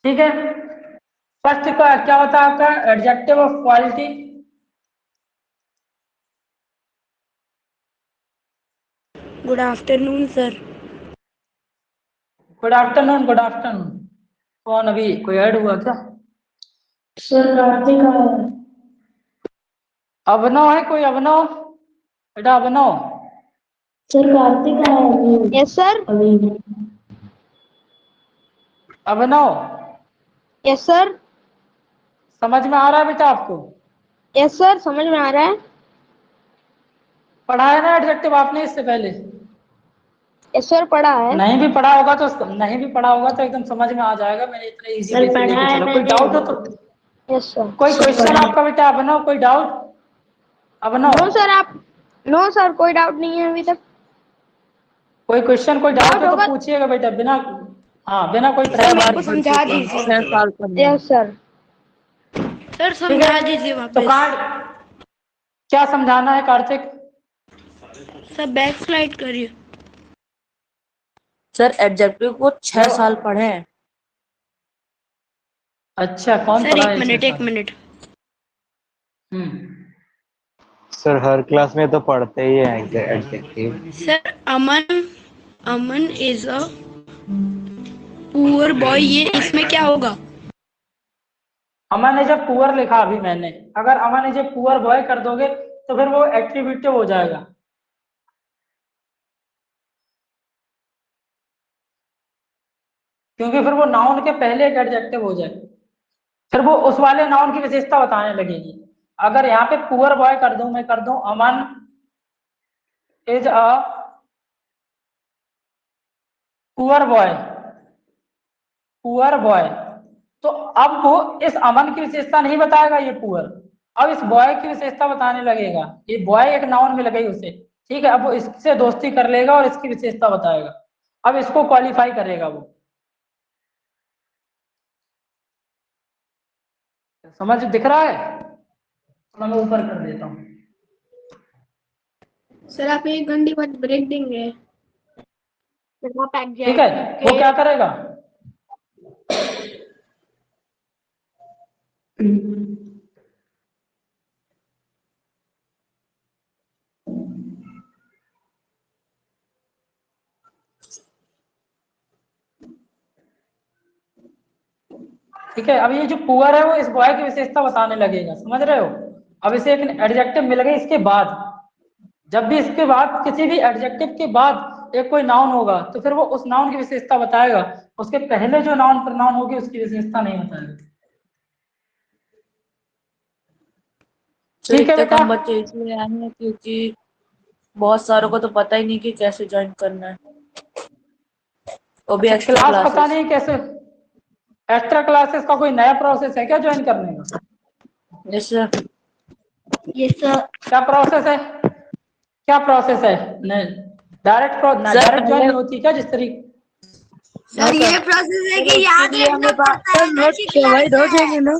ठीक है, फर्स्ट का क्या होता है आपका adjective of quality? Good afternoon sir. Good afternoon, good afternoon. कौन अभी कोई ऐड हुआ क्या? सर कार्तिक अभिनव है कोई? अभिनव, बेटा अभिनव। सर कार्तिक आया। Yes sir. Abhinav, yes sir. समझ में आ रहा है बेटा आपको? यस सर, समझ में आ रहा है। पढ़ा है ना एडजेक्टिव आपने इससे पहले? यस सर, पढ़ा है। नहीं भी पढ़ा होगा तो एकदम समझ में आ जाएगा। मैंने इतने इजी वे से लेके चला। कोई डाउट हो तो यस सर। कोई क्वेश्चन आपका बेटा अभिनव? कोई डाउट अभिनव? नो सर, कोई डाउट नहीं है अभी तक। कोई क्वेश्चन, कोई डाउट हो होगा तो पूछिएगा बेटा, बिना हाँ बिना कोई सर, मेरे को प्रश्न। समझा दीजिए। 6 साल पढ़ना। Yes sir. सर ठीक समझा है, दीजिए तो वापस। कार्ड क्या समझाना है कार्तिक? सर बैक स्लाइड करिए। सर एडजेक्टिव को 6 साल पढ़े हैं। अच्छा, कौन सर पढ़ा एक है मिनट, 6 एक साल? मिनट। सर हर क्लास में तो पढ़ते ही हैं adjective. Sir Aman is a poor boy, ये इसमें क्या होगा? अमन ने जब पुअर लिखा अभी मैंने, अगर अमन ने जब पुअर बॉय कर दोगे तो फिर वो एट्रीब्यूटिव हो जाएगा। क्योंकि फिर वो नाउन के पहले एक एडजेक्टिव हो जाए, फिर वो उस वाले नाउन की विशेषता बताने लगेगी। अगर यहाँ पे पुअर बॉय कर दूं, मैं कर दूं Aman is a poor boy, poor boy, तो अब वो इस अमन की विशेषता नहीं बताएगा ये पुअर, अब इस बॉय की विशेषता बताने लगेगा। ये बॉय एक नाउन में लगेगी उसे, ठीक है। अब वो इससे दोस्ती कर लेगा और इसकी विशेषता बताएगा, अब इसको क्वालिफाई करेगा वो। समझ दिख रहा है? मैं ऊपर कर देता हूँ। सर आप 1 घंटे बाद ब्रेक देंगे? ठीक है, वो क्या करेगा? ठीक है, अब ये जो पुअर है वो इस बॉय की विशेषता बताने लगेगा, समझ रहे हो? अब इसे एक एडजेक्टिव मिल गई, इसके बाद जब भी इसके बाद किसी भी एडजेक्टिव के बाद एक कोई नाउन होगा तो फिर वो उस नाउन की विशेषता बताएगा, उसके पहले जो नाउन प्रनाउन होगी उसकी विशेषता नहीं बताएगा। सर ठीक है इतने बेटा? कम बच्चे इसलिए आए हैं क्योंकि बहुत सारों को तो पता ही नहीं कि कैसे ज्वाइन करना है, वो भी अच्छा, एक्स्ट्रा क्लास पता क्लासेस। नहीं कैसे? एक्स्ट्रा क्लासेस का कोई नया प्रोसेस है क्या ज्वाइन करने का? Yes sir. क्या प्रोसेस है? क्या प्रोसेस है? नहीं, डायरेक्ट सर डायरेक्ट ज्वाइन पहले नहीं होती क्या जिस तरीके? नो सर, प्रोसेस है सर कि उसके याद लिए रखना हमें पड़ता सर है ना नोट्स कि प्रोवाइड हो कैसे जाएंगे है। ना?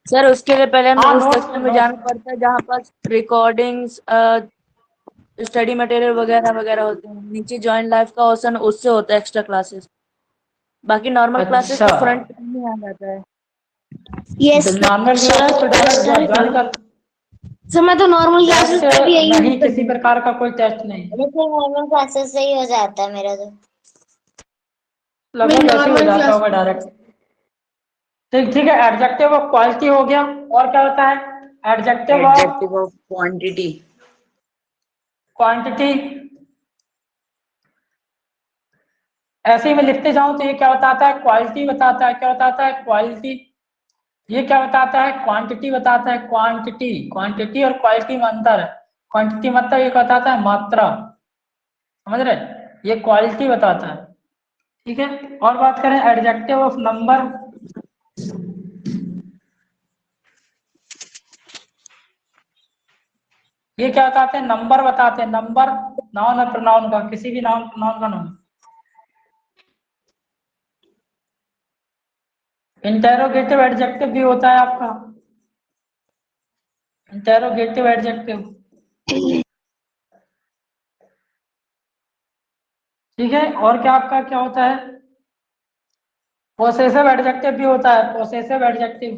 सर उसके लिए पहले हमें हाँ, उस नोट्स सेक्शन में नोट्स। जाना पड़ता है जहाँ पर रिकॉर्डिंग्स, स्टडी मटेरियल वगैरह वगैरह होते हैं। नीचे ज्वाइन लाइव का ऑप्शन, उससे होता है एक्स्ट्रा क्लासेस। बाकी नॉर्मल क्लासेस अच्छा, तो फ्रंट में आ जाता है। यस नॉर्मल क्लासेस तो डायरेक्ट ज्वाइन कर, सर मैं तो नॉर्मल क्लासेस टेस्ट में भी यही नहीं, कर किसी दूंगी। प्रकार का कोई टेस्ट नहीं, लेकिन नॉर्मल क्लासेस से ही हो जाता है मेरा तो। मैं लगभग ऐसे ही हो नॉर्मल जाता क्लास होगा में। डायरेक्ट। ठीक, ठीक है, एडजेक्टिव ऑफ क्वालिटी हो गया। और क्या होता है adjective of adjective of quantity. Quantity? ऐसे ही मैं लिखते जाऊं तो ये क्या बताता है? क्वालिटी बताता है। क्या बताता है? क्वालिटी। ये क्या बताता है? क्वांटिटी बताता है। क्वांटिटी, क्वांटिटी और क्वालिटी में अंतर है। क्वांटिटी मतलब ये बताता है मात्रा, समझ रहे? ये क्वालिटी बताता है, ठीक है। और बात करें एडजेक्टिव ऑफ नंबर, ये क्या बताते हैं? नंबर बताते हैं। नंबर नाउन और प्रोनाउन का, किसी भी नाउन प्रोनाउन का नाम। इंटेरोगेटिव एडजेक्टिव भी होता है आपका, इंटेरोगेटिव एडजेक्टिव। ठीक है, और क्या आपका क्या होता है? पोसेसिव एडजेक्टिव भी होता है, पोसेसिव एडजेक्टिव।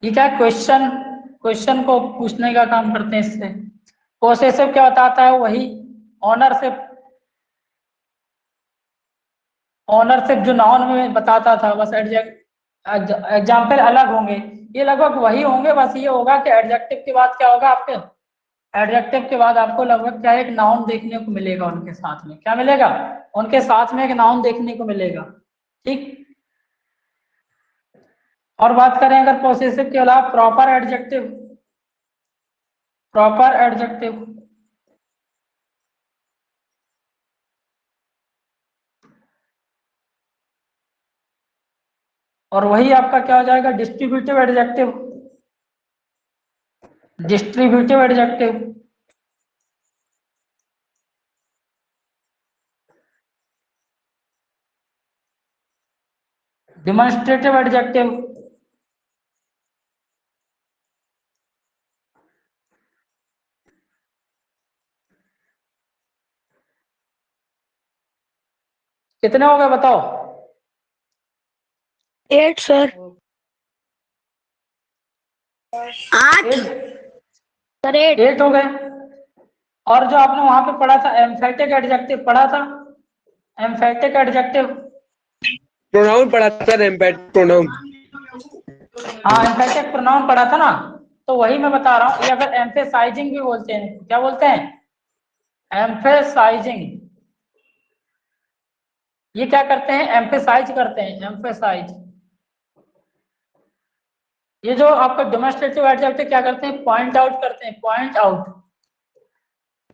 ये क्या क्वेश्चन क्वेश्चन को पूछने का काम करते हैं इससे। पोसेसिव क्या बताता है? वही ऑनरशिप, ऑनरशिप जो नाउन में बताता था, बस एग्जाम्पल अलग होंगे, ये लगभग वही होंगे, बस ये होगा कि एडजेक्टिव के बाद क्या होगा आपके, एडजेक्टिव के बाद आपको लगभग क्या एक नाउन देखने को मिलेगा, उनके साथ में क्या मिलेगा, उनके साथ में एक नाउन देखने को मिलेगा। ठीक, और बात करें अगर पोसेसिव के अलावा प्रॉपर एडजेक्टिव, प्रॉपर एडजेक्टिव और वही आपका क्या हो जाएगा, distributive adjective, distributive adjective. Demonstrative adjective, कितने हो गए बताओ? 8 सर। 8 सर। 8 हो गए। और जो आपने वहां पे पढ़ा था एम्फेटिक एडजेक्टिव पढ़ा था, एम्फेटिक एडजेक्टिव। प्रोनाउन पढ़ा था सर, एम्पैथ प्रोनाउन। हाँ, एम्फेटिक प्रोनाउन पढ़ा था ना, तो वही मैं बता रहा हूँ। ये अगर एम्फेसाइजिंग भी बोलते हैं, क्या बोलते हैं? एम्फेसाइजिंग। ये क्या करते हैं? एम्फेसाइज करते हैं, एम्फेसाइज। ये जो आपका डेमोन्स्ट्रेटिव एडजेक्टिव क्या करते हैं? पॉइंट आउट करते हैं, पॉइंट आउट,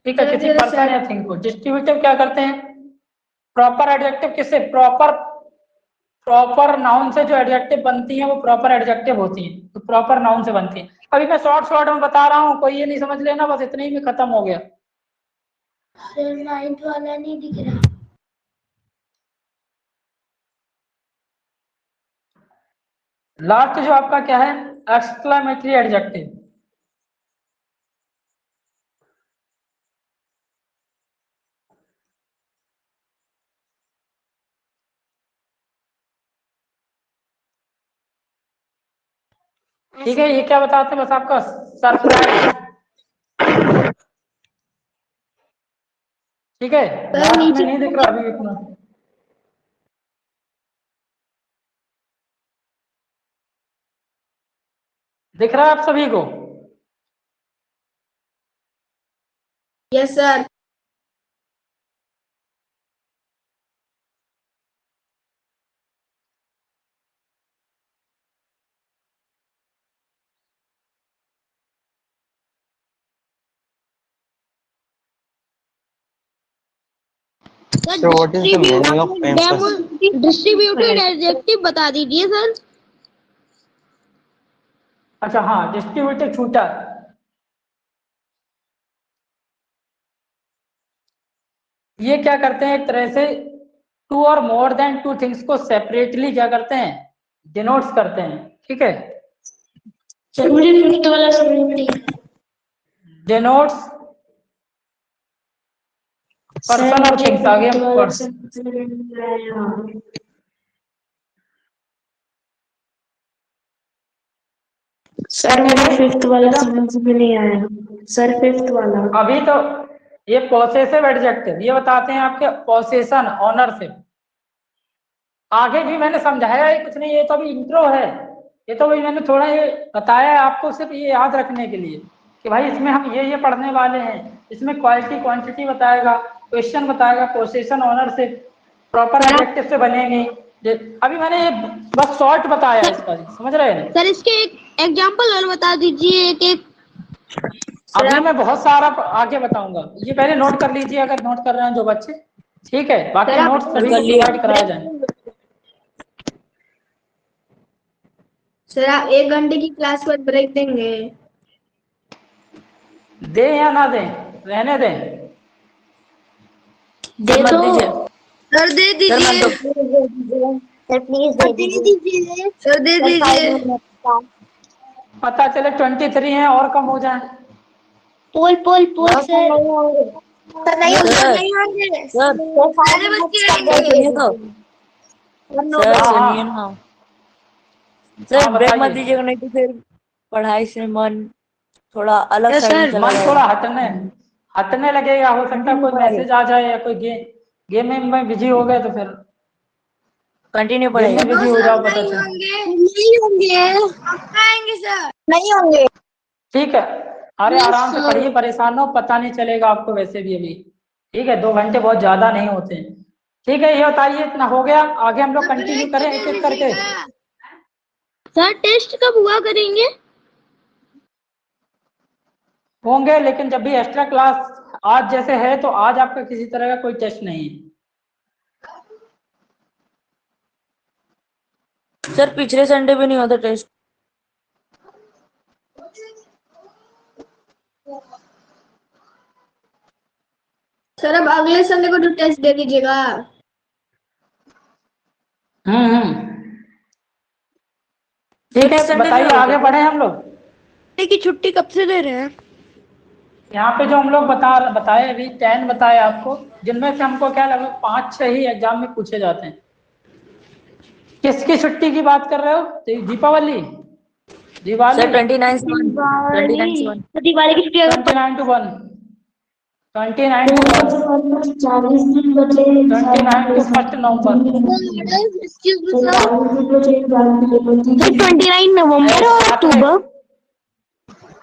ठीक है, किसी पर्सन या थिंग को। डिस्ट्रीब्यूटिव क्या करते हैं? प्रॉपर एडजेक्टिव किससे? प्रॉपर नाउन से जो एडजेक्टिव बनती है वो प्रॉपर एडजेक्टिव होती है, तो प्रॉपर नाउन से बनती है। अभी मैं शॉर्ट शॉर्ट में बता रहा हूँ, कोई ये नहीं समझ लेना, बस इतने ही में खत्म हो गया। सर 9th वाला नहीं दिख रहा। लास्ट जो आपका क्या है? Exclamatory adjective. ठीक है, ये क्या बताते हैं? बस आपका सरप्राइज, ठीक है, लास्ट में नहीं दिख रहा अभी इतना। दिख रहा है आप सभी को? Yes sir. So what is the meaning of emphasis? Distributed adjective बता दीजिए सर। अच्छा हाँ, डिस्ट्रीब्यूटिव छूटा। ये क्या करते हैं? एक तरह से टू और मोर देन टू थिंग्स को सेपरेटली क्या करते हैं? डिनोट्स करते हैं, ठीक है। सर मुझे 5th वाला समझ डिनोट्स पर्सन और थिंग्स, आगे हम पर्सन। सर मुझे 5th वाला समझ में नहीं आया सर। 5th वाला अभी तो ये पॉसेसिव एडजेक्टिव ये बताते हैं आपके पॉसेशन, ऑनरशिप। आगे भी मैंने समझाया है, कुछ नहीं, ये तो अभी इंट्रो है, ये तो अभी मैंने थोड़ा ये बताया है आपको, सिर्फ ये याद रखने के लिए कि भाई इसमें हम ये पढ़ने वाले हैं। इसमें क्वालिटी क्वांटिटी बताएगा, क्वेश्चन बताएगा, पोसेशन, ऑनरशिप, प्रॉपर एडजेक्टिव से बनेंगे। अभी मैंने ये बस शॉर्ट बताया है इसका, समझ रहे हैं? सर इसके एक एग्जांपल और बता दीजिए। एक अभी मैं बहुत सारा आगे बताऊंगा, ये पहले नोट कर लीजिए अगर नोट कर रहे हैं जो बच्चे, ठीक है, बाकी नोट्स सभी को प्रोवाइड कराया जाए। सर आप 1 घंटे की क्लास पर ब्रेक देंगे? दे या ना दे, रहने दें, दे दो सर दे दीजिए। सर प्लीज दे दीजिए। सर दे दीजिए। पता चले 23 है और कम हो जाए। पोल पोल पोल सर नहीं सर होंगे सर सारे बच्चे सुनिए तो सर हाँ सुनिए हाँ ना सर, हाँ ब्रेक मत बताइए। दीजिएगा, नहीं तो फिर पढ़ाई से मन थोड़ा अलग यस साइड में सर। चला मन जाएगा। थोड़ा हटने लगेगा, हो सकता है कोई मैसेज आ जाए या कोई गेम में बिजी हो गए तो फिर कंटिन्यू गेम पढ़ाइए। में बिजी हो जाओ पता नहीं चले। होंगे, नहीं होंगे, पक्का आएंगे सर। नहीं होंगे ठीक है, अरे यस आराम से सर। पढ़िए, परेशान हो, पता नहीं चलेगा आपको वैसे भी अभी। ठीक है, 2 घंटे बहुत ज्यादा नहीं होते हैं। ठीक है, ये बताइए इतना हो गया, आगे हम लोग कंटिन्यू करें एक एक करके। सर टेस्ट कब हुआ करेंगे? होंगे, लेकिन जब भी एक्स्ट्रा क्लास आज जैसे है तो आज आपका किसी तरह का कोई टेस्ट नहीं है। सर पिछले संडे भी नहीं होता टेस्ट। सर अब अगले संडे को तो टेस्ट दे दीजिएगा। हम्म। ठीक सर इस है, संडे नहीं बताइए होगा आगे क्या? बढ़े हम लोग। की छुट्टी कब से दे रहे हैं? यहाँ पे जो हम लोग बताए अभी 10 बताए आपको, जिनमें से हमको क्या लगभग 5-6 ही एग्जाम में पूछे जाते हैं। किसकी छुट्टी की बात कर रहे हो? दीपावली, दिवाली, सर 29 से 1, 29 से 1। तो दिवाली की छुट्टी अगर 29 to 1, 29 to 1, 29 to 1 November। तो 29 नवंबर और अक्टूबर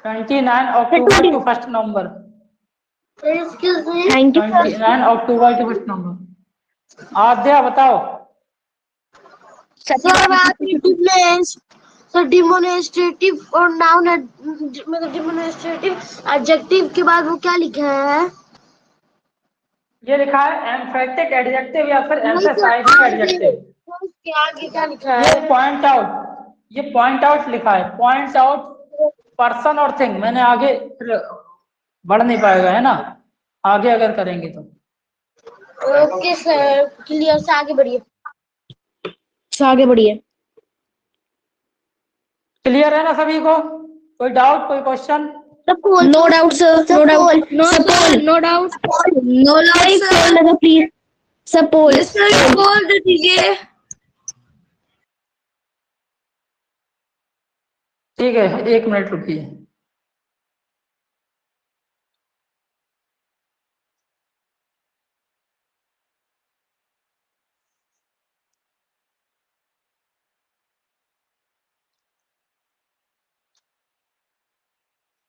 29 October to 1 November। Thank you 29 October to 1 November। आद्या बताओ। सर डिमोनेस्ट्रेटिव और नाउन मतलब डिमोनेस्ट्रेटिव एडजेक्टिव के बाद वो क्या लिखा है? ये लिखा है एम्फेटिक एडजेक्टिव या फिर एम्फेसाइजिंग एडजेक्टिव। आगे क्या लिखा ये है? पॉइंट आउट लिखा है, पॉइंट आउट पर्सन और थिंग। मैंने आगे फिर बढ़ नहीं पाएगा है ना, आगे अगर करेंगे तो। ओके सर, क्लियर से आगे बढ़िए। क्लियर है ना सभी को? कोई डाउट, कोई question? No doubt sir, no doubt, no sir, no doubt. No doubt sir, please suppose yes sir, बोल दे दीजिए। ठीक है, 1 मिनट रुकिए।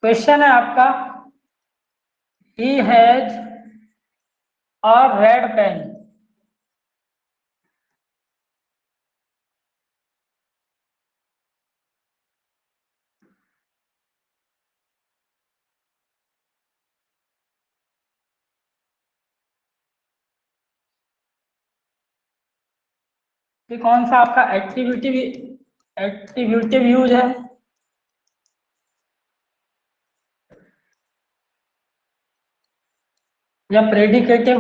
क्वेश्चन है आपका, he has a red pen. ये कौन सा आपका एट्रीब्यूटिव यूज है या प्रेडिकेटिव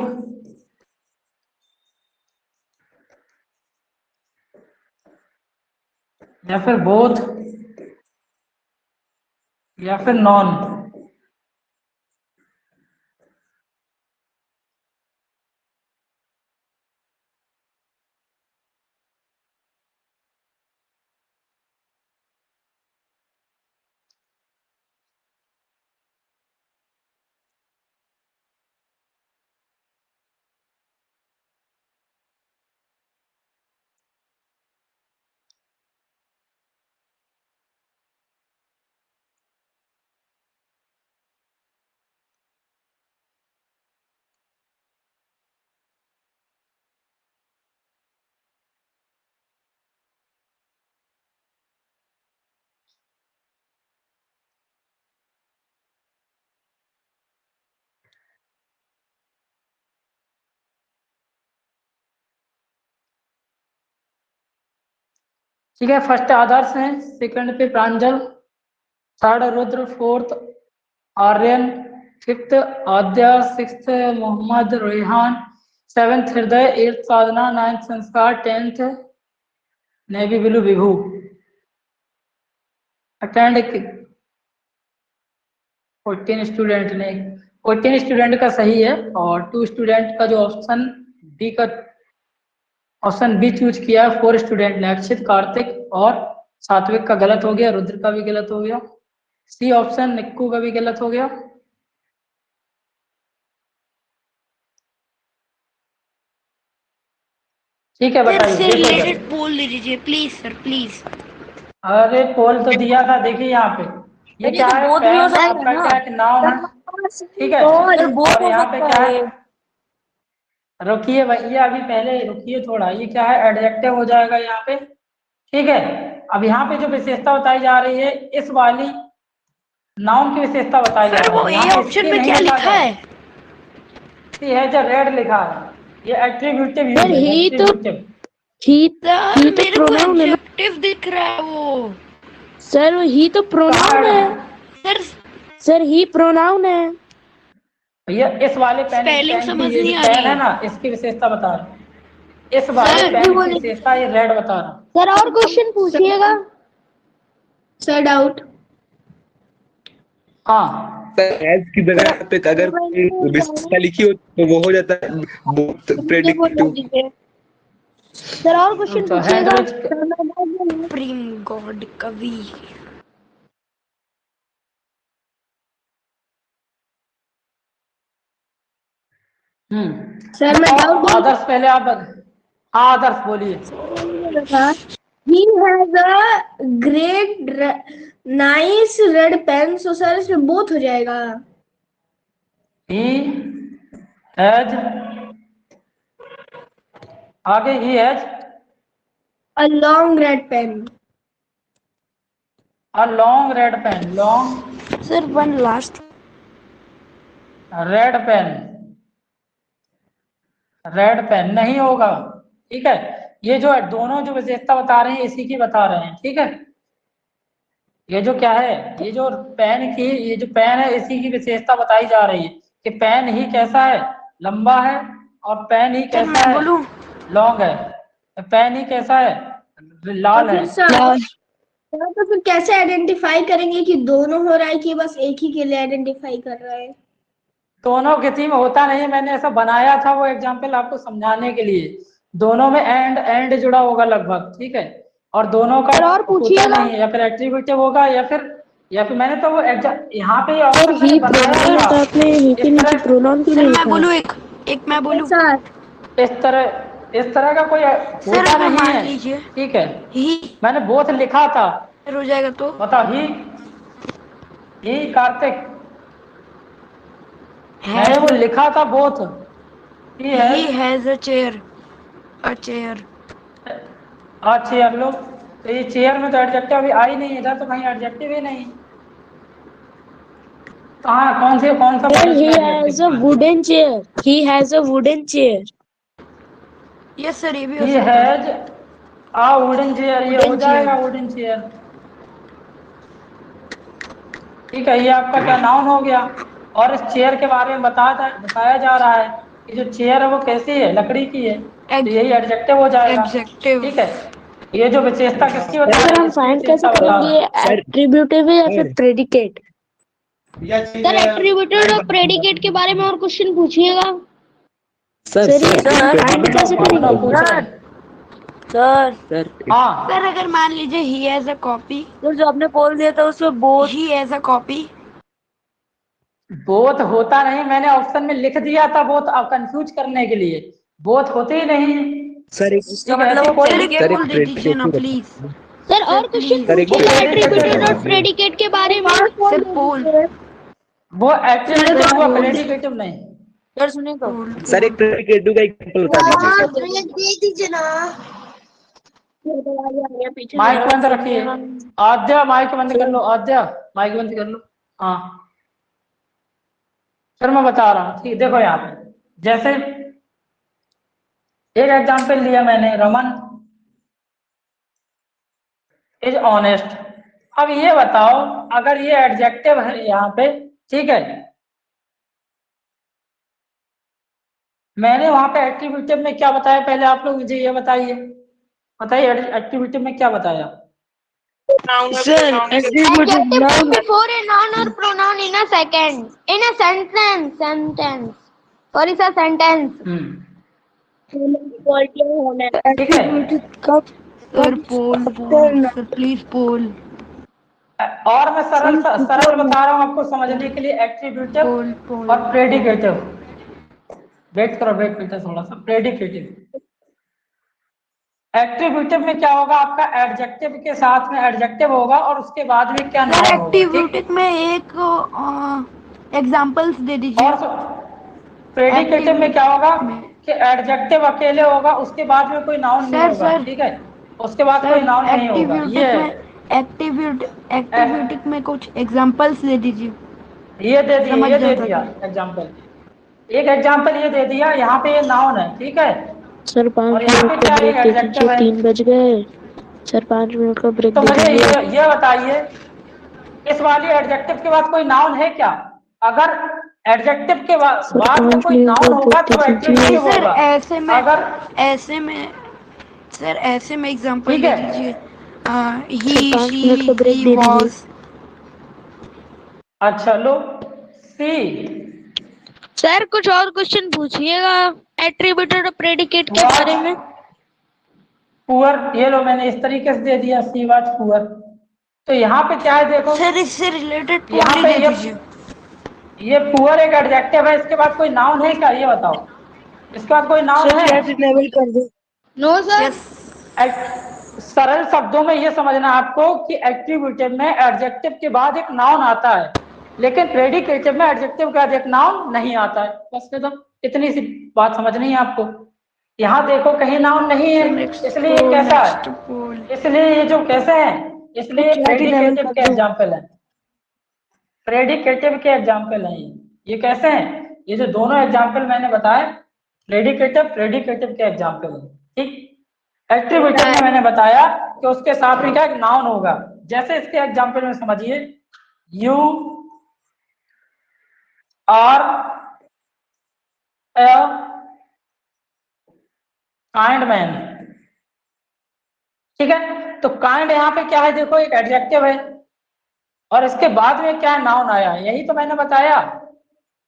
या फिर बोथ या फिर नॉन? ठीक है, फर्स्ट आदर्श है, सेकंड पे Pranjal, third Rudra, fourth Aryan, fifth Aadya, sixth Mohammad Rehan, seventh Hriday, eighth Sadhana, ninth Sanskar, 10th navy blue Vibhu. Attend 14 student ने 14 स्टूडेंट का सही है, और 2 स्टूडेंट का जो ऑप्शन बी का ऑप्शन बी चूज किया है 4 स्टूडेंट ने, अक्षित, कार्तिक और सात्विक का गलत हो गया, रुद्र का भी गलत हो गया, सी ऑप्शन निक्कू का भी गलत हो गया। ठीक है, सर बताइए से देखो इधर। रिलेटेड पोल दे दीजिए प्लीज सर प्लीज। अरे पोल तो दिया था, देखिए यहाँ पे ये अरे क्या तो है, बोध भी हो पेन सकता है आपका ना। क्या है, नाउन है, ठीक है, सर बोध और हो यहाँ पे सकता क्या है। है, रुकिए भैया अभी पहले रुकिए थोड़ा, ये क्या है, एडजेक्टिव हो जाएगा यहाँ पे, ठीक है। अब यहाँ पे जो विशेषता बताई जा रही है, इस वाली नाउन की विशेषता बताई जा सर रही वो है, ए यहाँ पे ऑप्शन इसकी में नहीं क्या लिखा लिखा गया है? है जो रेड लिखा है, ये एट्रीब्यूटिव यूज सर है, ही तो एट्रीब्यूटिव। सर मेरे को एडजेक्टिव दिख रहा है वो। सर ही तो प्रोनाउन है। सर सर ही प्रोनाउन है। भैया इस वाले पेन स्पेलिंग पेन की, समझ ये जो नहीं आ पेन रही है है। ना, इसकी विशेषता बता रहा हूँ, इस वाले सर पेन की विशेषता ये रेड बता रहा हूँ। सर और क्वेश्चन पूछिएगा। Sir doubt. हाँ सर एज की जगह पे अगर कोई विशेषता लिखी हो तो वो हो जाता है प्रेडिक्टिव। सर और क्वेश्चन तो पूछिएगा। प्रीम गॉड कवि। सर मैं डाउट आदर्श पहले आप हाँ आदर्श बोलिए। He has a great nice red pen, so sir इसमें बोथ हो जाएगा। ही हैज, आगे he has a long red pen. A long red pen, long sir one last. Red pen, red pen नहीं होगा, ठीक है। ये जो है दोनों जो विशेषता बता रहे हैं इसी की बता रहे हैं, ठीक है। ये जो क्या है, ये जो पेन की, ये जो पेन है इसी की विशेषता बताई जा रही है कि पेन ही कैसा है, लंबा है, और पेन ही सर कैसा मैं है, बोलूं? लॉन्ग है, पेन ही कैसा है, लाल है। तो फिर कैसे आइडेंटिफाई करेंगे कि दोनों हो रहा है कि बस एक ही के लिए आइडेंटिफाई कर रहा है? दोनों किसी में होता नहीं है, मैंने ऐसा बनाया था वो एग्जाम्पल आपको समझाने के लिए, दोनों में एंड जुड़ा होगा लगभग, ठीक है, और दोनों का सर और होता पूछिएगा। नहीं है, या फिर एट्रीब्यूटिव होगा या फिर मैंने तो वो यहाँ पे ऑप्शन मैंने बनाया था इस तरह, प्रोनाउन सर मैं बोलूं एक मैं बोलूं? इस तरह का कोई सर होता अगर नहीं मान है, लीजिए ठीक है। ही मैंने बोथ लिखा था, हो जाएगा तो बताओ ही कार्तिक, मैंने वो लिखा था both, he has a chair. A chair. Chair लो, तो ये चेयर में तो एडजेक्टिव अभी आई नहीं, इधर तो कहीं एडजेक्टिव ही नहीं, कहाँ कौन सा वर्ड He इसमें has एडजेक्टिव a का है? wooden chair. He has a wooden chair. Yes sir ये भी हो ही सकता है। हैज आ वुडन चेयर, ये हो Wooden जाएगा chair। वुडन चेयर, ठीक है। ये आपका क्या नाउन हो गया, और इस चेयर के बारे में बताया जा रहा है कि जो चेयर है वो कैसी है, लकड़ी की है, तो यही एडजेक्टिव हो जाएगा, एडजेक्टिव। ठीक है। ये जो विशेषता किसकी बता सर रही है, हम इसकी फाइंड कैसे विशेषता बता रहा करेंगे? है। एट्रीब्यूटिव या फिर प्रेडिकेट? सर एट्रीब्यूटेड और प्रेडिकेट के बारे में और क्वेश्चन पूछिएगा। सर अभी फाइंड कैसे तो अपना पूछ करेंगे? रहे हैं। सर हाँ सर अगर मान लीजिए ही हैज अ कॉपी, सर जो आपने पोल दिया था उसमें both. He has a copy. Both होता नहीं, मैंने ऑप्शन में लिख दिया था बोथ, अब कंफ्यूज करने के लिए, बोथ होते ही नहीं, सर एक इसका ठीक है, मतलब ऐसी वो कोई सर एक सर पोल एक दे दीजिए ना प्रेडिकेटिव प्लीज। सर और क्वेश्चन सर एक पूछिएगा प्रेडिकेटिव एट्रीब्यूटेड और बता दीजिए। प्रेडिकेट के बारे में। सर पोल। वो एट्रीब्यूटिव हुआ, प्रेडिकेटिव नहीं। सर सुनिए तो। सर एक प्रेडिकेटिव का एग्जांपल बता दीजिए। दे दीजिए ना। पीछे माइक बंद रखिए, आद्या माइक बंद कर लो, आद्या माइक बंद कर लो। हाँ सर मैं बता रहा हूँ, ठीक, देखो यहाँ पे जैसे एक एग्जांपल लिया मैंने, रमन इज ऑनेस्ट। अब ये बताओ, अगर ये एडजेक्टिव है यहाँ पे, ठीक है, मैंने वहां पे एट्रीब्यूटिव में क्या बताया, पहले आप लोग मुझे ये बताइए, एट्रीब्यूटिव में क्या बताया? Sir, attributed Adjective noun. come before a noun or pronoun in a second. In a sentence. Sorry, sir, sentence. ठीक है। Attributed cup. Sir, poll. Sir, please poll. और मैं सरल सरल बता रहा हूँ आपको समझने के लिए, एट्रीब्यूटिव और प्रेडिकेटिव। वेट करो बेटा थोड़ा सा। प्रेडिकेटिव, एट्रीब्यूटिव में क्या होगा, आपका एडजेक्टिव के साथ में एडजेक्टिव होगा और उसके बाद में क्या नाउन होगा। एक्टिविटी में एक एग्जांपल्स दे दीजिए। और प्रेडिकेटिव में क्या होगा कि एडजेक्टिव अकेले होगा, उसके बाद में कोई नाउन नहीं होगा। ठीक है, उसके बाद कोई नाउन नहीं होगा। ये एक्टिविटी में कुछ एग्जांपल्स दे दीजिए। ये दे दिया एग्जांपल। एक एग्जांपल ये दे दिया, यहाँ पे ये नाउन है। ठीक है सर 5 और यहाँ पे मिनट का क्या है, ब्रेक दे एडजेक्टिव दीजिए, है। 3 बज गए। सर 5 मिनट का ब्रेक तो दे मुझे दीजिए। ये बताइए, इस वाली एडजेक्टिव के बाद कोई नाउन है क्या? अगर एडजेक्टिव के सर बाद में 5 कोई मिनट का नाउन होगा ब्रेक दे तो दीजिए। एट्रीब्यूटिव होगा। अगर ऐसे में एग्जांपल ठीक दे है, दीजिए। सर 5 मिनट का ब्रेक ही दे दीजिए। वाज। अच्छा लो, सी। सर कुछ और क्वेश्चन पूछिएगा एट्रीब्यूटेड और प्रेडिकेट के बारे में। पुअर, ये लो मैंने इस तरीके से दे दिया, सी वाज पुअर। तो यहाँ पे क्या है देखो, सर इससे रिलेटेड यहाँ पोल पे दे दीजिए। ये पुअर एक एडजेक्टिव है, इसके बाद कोई नाउन है क्या, ये बताओ। इसके बाद कोई नाउन है? इनेबल कर दो। No, sir. सरल शब्दों में ये समझना आपको कि एट्रीब्यूटिव में एडजेक्टिव के बाद एक नाउन आता है, लेकिन प्रेडिकेटिव में एडजेक्टिव के बाद एक नाउन नहीं आता है। बस तो इतनी सी बात समझनी है आपको। यहाँ देखो कहीं नाउन नहीं है, इसलिए ये कैसा है, इसलिए ये जो कैसे हैं, इसलिए प्रेडिकेटिव के एग्जाम्पल है। प्रेडिकेटिव के एग्जाम्पल है ये कैसे हैं, ये जो दोनों एग्जाम्पल मैंने बताए प्रेडिकेटिव के एग्जाम्पल है। ठीक, एट्रीब्यूटिव में मैंने बताया कि उसके साथ में क्या नाउन होगा। जैसे इसके एग्जाम्पल में समझिए, you are a kind man. ठीक है, तो काइंड यहाँ पे क्या है, देखो एक एडजेक्टिव है और इसके बाद में क्या नाउन आया। यही तो मैंने बताया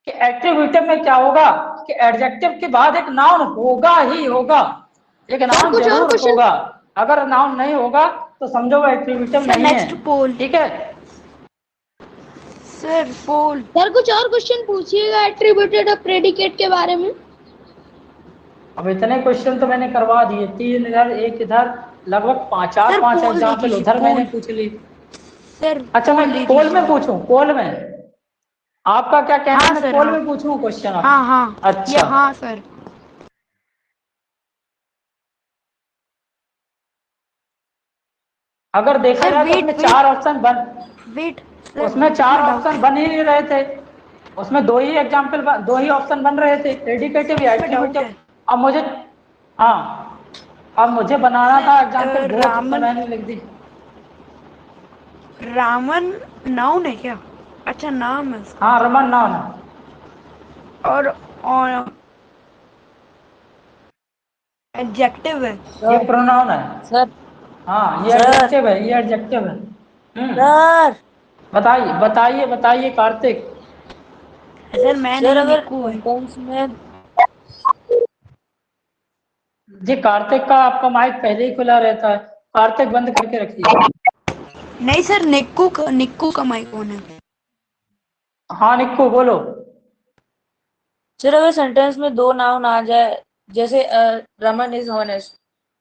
कि एट्रीब्यूटिव में क्या होगा कि एडजेक्टिव के बाद एक नाउन होगा ही होगा, एक नाउन जरूर होगा। अगर नाउन नहीं होगा तो समझो वो एट्रीब्यूटिव नहीं है। ठीक है सर पोल। सर कुछ और क्वेश्चन पूछिएगा एट्रीब्यूटेड और प्रेडिकेट के बारे में। अब इतने क्वेश्चन तो मैंने करवा दिए, 3 इधर 1 इधर, लगभग 5 एग्जाम्पल उधर मैंने पूछ ली। सर अच्छा मैं पोल में पूछूं, पोल में आपका क्या कहना है? मैं पोल में पूछूं क्वेश्चन? हाँ अच्छा हाँ सर। अगर देखा जाए तो उसमें 4 ऑप्शन उसमें 4 ऑप्शन बन ही नहीं रहे थे, उसमें 2 ही एग्जाम्पल 2 ही ऑप्शन बन रहे थे, प्रेडिकेटिव या एट्रीब्यूटिव। अब मुझे अब मुझे बनाना था एग्जाम्पल बोथ, तो मैंने लिख दी। रामन नाउन है क्या? अच्छा नाम है। हाँ रमन नाउन है और एडजेक्टिव है। ये प्रोनाउन है सर हाँ, ये एडजेक्टिव है, ये एडजेक्टिव है। सर बताइए कार्तिक। सर मैं सर नहीं अगर निक्कू है। सेंटेंस में जी कार्तिक का आपका माइक पहले ही खुला रहता है, कार्तिक बंद करके रखिए। नहीं सर निक्कू का माइक ऑन है। हाँ निक्कू बोलो। सर अगर सेंटेंस में 2 नाउन आ जाए, जैसे रमन इज हॉनेस्ट,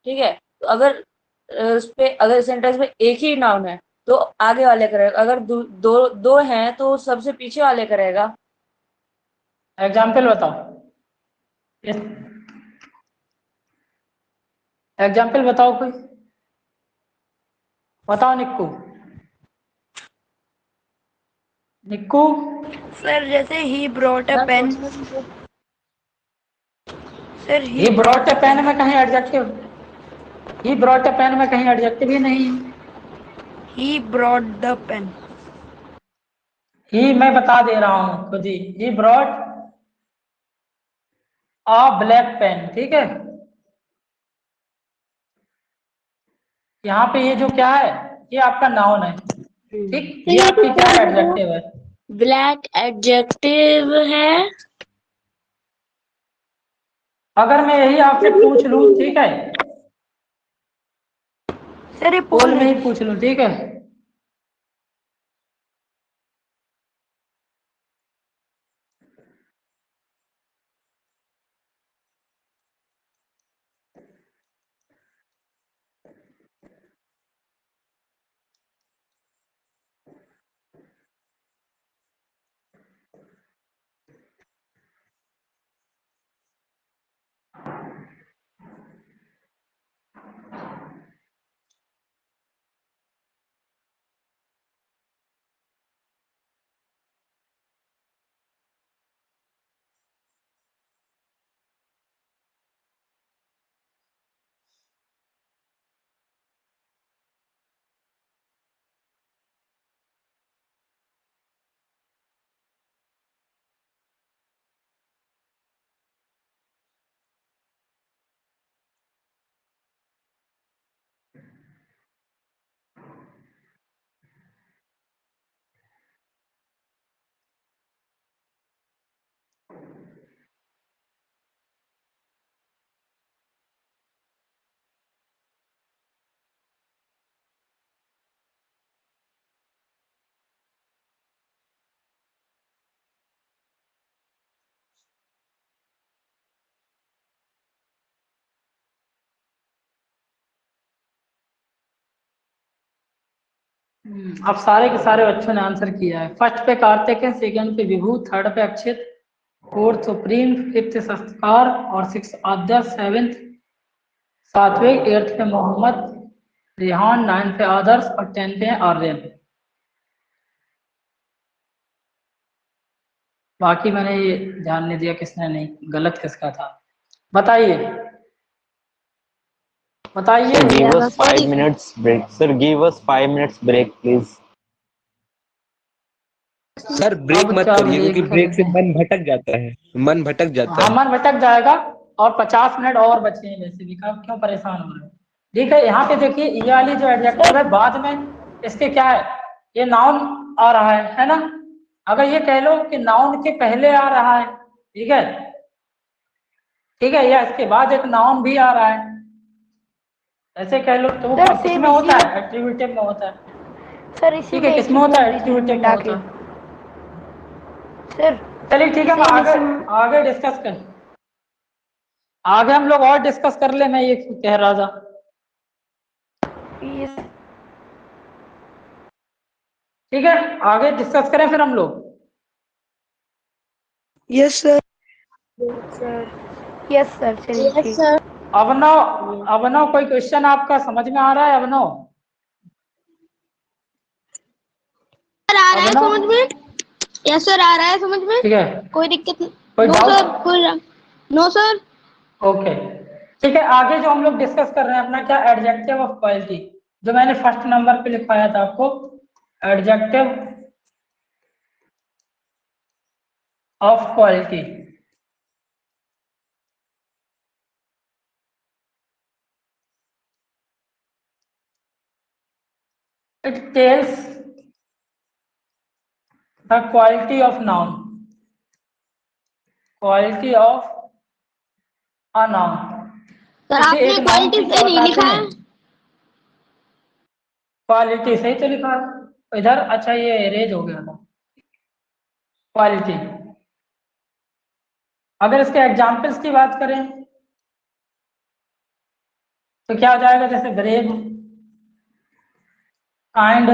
ठीक है, तो अगर उस पे अगर सेंटेंस में एक ही नाउन है तो आगे वाले करेगा, अगर दो हैं तो सबसे पीछे वाले करेगा। एग्जाम्पल बताओ, एग्जाम्पल बताओ कोई, बताओ निक्कू। सर जैसे he brought a pen. Sir he brought a pen में कहीं adjective, he brought a pen में कहीं एडजेक्टिव ही नहीं है। He brought the pen. He मैं बता दे रहा हूं खुद ही ब्रॉट अ ब्लैक पेन। ठीक है, यहाँ पे ये जो क्या है, ये आपका नाउन है, ठीक। ये आपकी क्या एडजेक्टिव है? ब्लैक एडजेक्टिव है। अगर मैं यही आपसे पूछ लूं, ठीक है, सर ये पोल पोल में है। ही पूछ लूं, ठीक है, अब सारे के सारे बच्चों ने आंसर किया है। फर्स्ट पे कार्तिक है, सेकंड पे विभू, थर्ड पे अक्षित, फोर्थ सुप्रीम, फिफ्थ संस्कार और सिक्स आद्या, सेवेंथ सात्विक, eighth pay Mohammad Rihan, ninth पे आदर्श और टेंथ पे आर्यन। बाकी मैंने ये ध्यान नहीं दिया किसने नहीं, गलत किसका था। बताइए बताइए। Sir, give us 5 minutes break. Sir, give us 5 minutes break, please. Sir break अब मत क्या करिए, क्योंकि ब्रेक ब्रेक से करें? मन भटक जाता है, मन भटक जाता हाँ, है। मन भटक जाएगा। और 50 मिनट और बचे हैं वैसे भी, कब क्यों परेशान हो रहे हो? ठीक है, यहाँ पे देखिए ये वाली जो एडजेक्टिव है बाद में इसके क्या है, ये नाउन आ रहा है ना। अगर ये कह लो कि नाउन के पहले आ रहा है, ठीक है, ठीक है, या इसके बाद एक नाउन भी आ रहा है, ऐसे कह लो, तो वो सर किस सेम में इसी होता में, है? एट्रीब्यूटिव में होता है। सर इसी ठीक है, में एक किस में चीज होता बोल है? दीजिए एट्रीब्यूटिव में मिटा होता के। है। सर चलिए ठीक है, हम सेम आगे इसी में। आगे डिस्कस कर, आगे हम लोग और डिस्कस कर ले। मैं ये कह रहा था, ये ठीक है, आगे डिस्कस करें फिर हम लोग। Yes sir. यस सर चलिए यस ठीक। सर। अभिनव कोई क्वेश्चन आपका समझ में आ रहा है? अभिनव, सर आ रहा है अभिनव, समझ में। यस सर आ रहा है समझ में। ठीक है, कोई दिक्कत कोई नो सर, डाउट? कोई नो सर। ओके, ठीक है, आगे जो हम लोग डिस्कस कर रहे हैं अपना क्या, एडजेक्टिव ऑफ क्वालिटी, जो मैंने फर्स्ट नंबर पे लिखवाया था आपको, adjective of quality. It tells the quality of noun, quality of a noun, sir किसी आपने एक नाउन क्वालिटी की क्या सही नहीं बताते लिखा हैं? है। क्वालिटी सही तो लिखा है इधर, अच्छा ये एरेज हो गया था क्वालिटी। अगर इसके एग्जाम्पल्स की बात करें तो क्या हो जाएगा, जैसे brave, kind,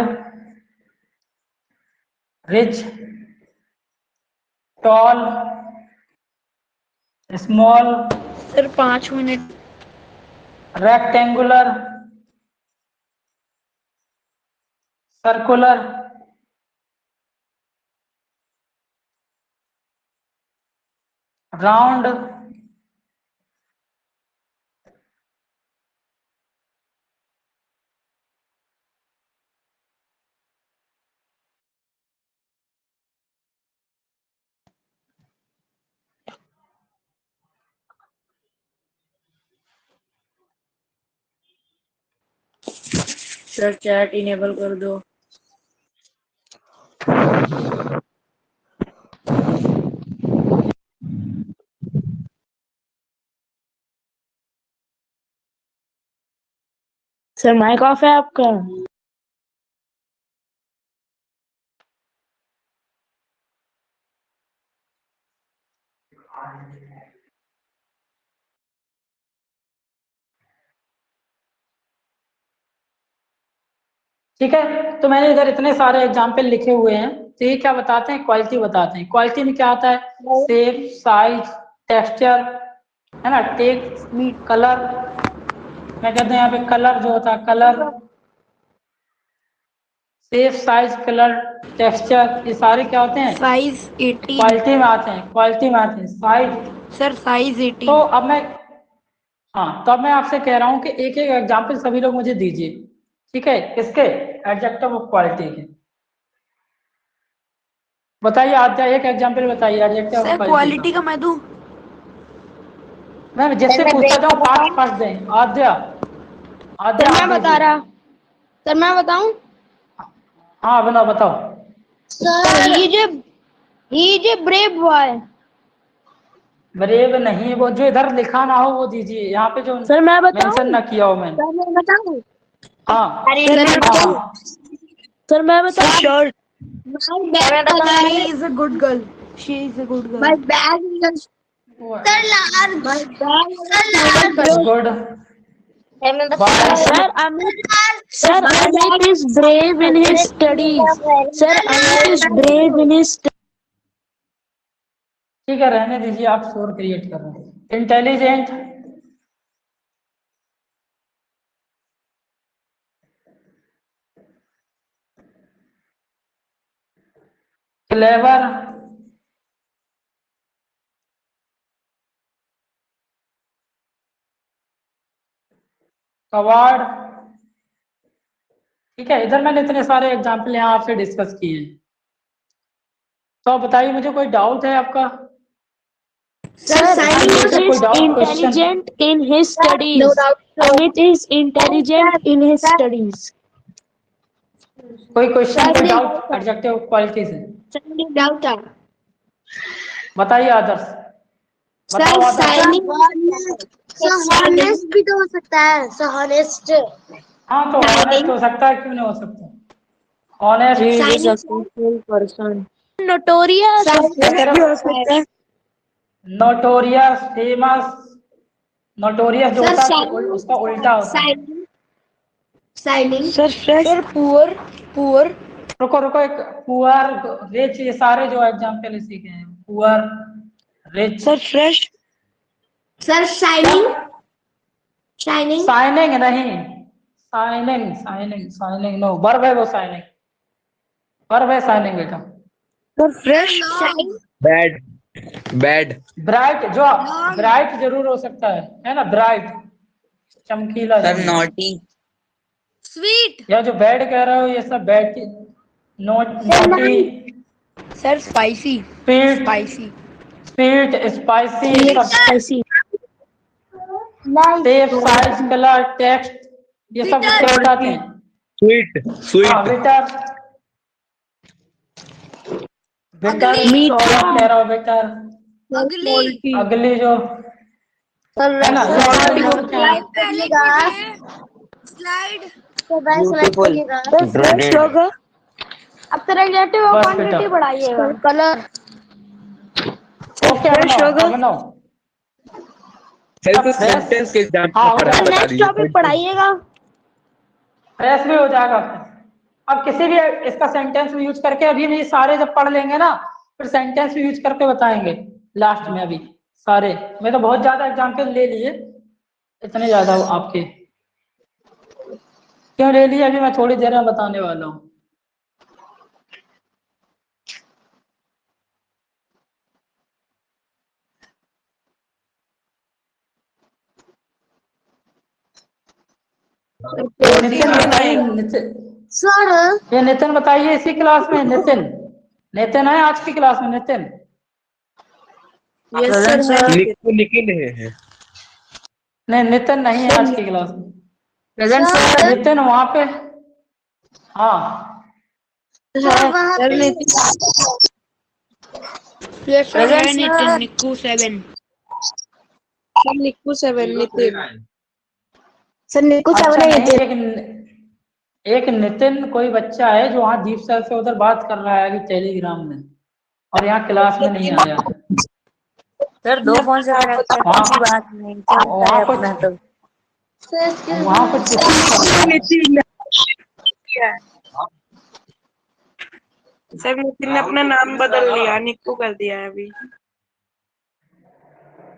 rich, tall, small, sir 5 minute. Rectangular, circular, round, sir chat enable कर दो। सर माइक ऑफ है आपका? ठीक है, तो मैंने इधर इतने सारे एग्जाम्पल लिखे हुए हैं। तो ये क्या बताते हैं? क्वालिटी बताते हैं। क्वालिटी में क्या आता है? शेप, साइज, टेक्सचर, है ना, टेक्स्ट, कलर। मैं कहते हैं यहाँ पे कलर जो होता है, colour, shape, size, colour, texture, ये सारे क्या होते हैं? साइज 18 क्वालिटी में आते हैं। क्वालिटी में आते हैं। Size, sir size 18। तो अब मैं आपसे कह रहा हूँ कि एक एक एग्जाम्पल सभी लोग मुझे दीजिए। ठीक है, किसके? एडजेक्टिव ऑफ क्वालिटी के। बताइए आद्या, एक एग्जाम्पल बताइए adjective of sir quality quality का। का मैं दूं? मैं जिससे पूछता जाऊँ फास्ट फास्ट दें। आद्या, आद्या सर आप मैं बता दीजिए। रहा। सर मैं बताऊं? हाँ बनाओ, बताओ। Sir he is a brave boy. Brave नहीं, वो जो इधर लिखा ना हो वो दीजिए, यहाँ पे जो सर मैं बताऊं? मेंशन ना किया हो मैंने। सर मैं बताऊं? हाँ सर मैं बताऊं? हाँ। सर मैं बताऊं? Sure. She is a good girl. She is a good girl. My bag is sir Lal my bag good Sir, Amit is brave in his studies. Sir, Amit is brave in his studies. ठीक है, रहने दीजिए, आप शोर create कर रहे हैं। Intelligent, clever, coward. ठीक है, इधर मैंने इतने सारे एग्जाम्पल यहाँ आपसे डिस्कस किए हैं। तो आप बताइए, मुझे कोई डाउट है आपका? Sir, Amit कोई is doubt, question? intelligent in his studies. No doubt, sir. Amit is intelligent in his studies. कोई क्वेश्चन, कोई डाउट एडजेक्टिव क्वालिटी से? सर डाउट है। बताइए आदर्श। सर बताओ आदर्श। साइनिंग हॉनेस्ट भी तो हो सकता है। सर हॉनेस्ट, हाँ, तो ऑनेस्ट हो सकता है, क्यों नहीं हो सकता? Honest, He is a successful person. Notorious. Notorious, famous. Notorious जो होता है उसका उल्टा होता है। Signing. Sir fresh. Sir poor. Poor. रुको रुको, एक पुअर, रिच, ये सारे जो एग्जाम्पल इसी के हैं। Poor, rich. Sir fresh. Sir shining. Shining. Signing नहीं, signing signing signing no, verb है वो। साइनिंग वर्ब है, साइनिंग बेटा। Sir fresh. Shining. Bad, bad. Bright, जो ब्राइट जरूर हो सकता है ना, ब्राइट, चमकीला। Sir naughty. स्वीट। या जो बैड कह रहे हो ये सब बैड की। Naughty. Sir spicy. Sweet, spicy. Sweet, spicy, Spicy. Shape, size, colour, text, ये सब उससे बताते हैं। स्वीट, हाँ, स्वीट। बेटर, बेटर, कह रहा हूँ बेटर। अगली। अगली जो है ना, स्लाइड। ब्यूटीफुल। Dreaded. अब तेरा रिलेटिव और बस क्वांटिटी बेटा। बढ़ाइएगा। कलर। ओके, बनाओ। हेल्प सेंटेंस के एग्जांपल हाँ, बता नेक्स्ट दीजिए। टॉपिक पढ़ाइएगा। फ्रेश भी हो जाएगा। अब किसी भी इसका सेंटेंस में यूज करके, अभी नहीं, सारे जब पढ़ लेंगे ना फिर सेंटेंस भी यूज करके बताएंगे लास्ट में। अभी सारे मैं तो बहुत ज्यादा एग्जाम्पल ले लिए, इतने ज्यादा आपके क्यों ले लिए, अभी मैं थोड़ी देर में बताने वाला हूँ। नितिन बताइए, सर ये नितिन बताइए, इसी क्लास में नितिन है आज की क्लास में? नितिन निखिल है। नहीं, नितिन नहीं है आज की क्लास में। सर नितिन वहां पे हाँ सर नितिन यस सर है Present, Nitin sir. Nikku 7। Sir Nikku 7 Nitin sir Nikku अच्छा चावला नहीं, एक नितिन कोई बच्चा है जो वहाँ दीप सर से उधर बात कर रहा है अभी टेलीग्राम में, और यहाँ क्लास में नहीं आया। सर 2 फोन से कनेक्ट है, वहाँ कोई बात नहीं, चलता है अपना तो। वहाँ कुछ डिस्कस कर रहे हैं। सर नितिन ने अपना नाम बदल लिया, निक्कू कर दिया है अभी।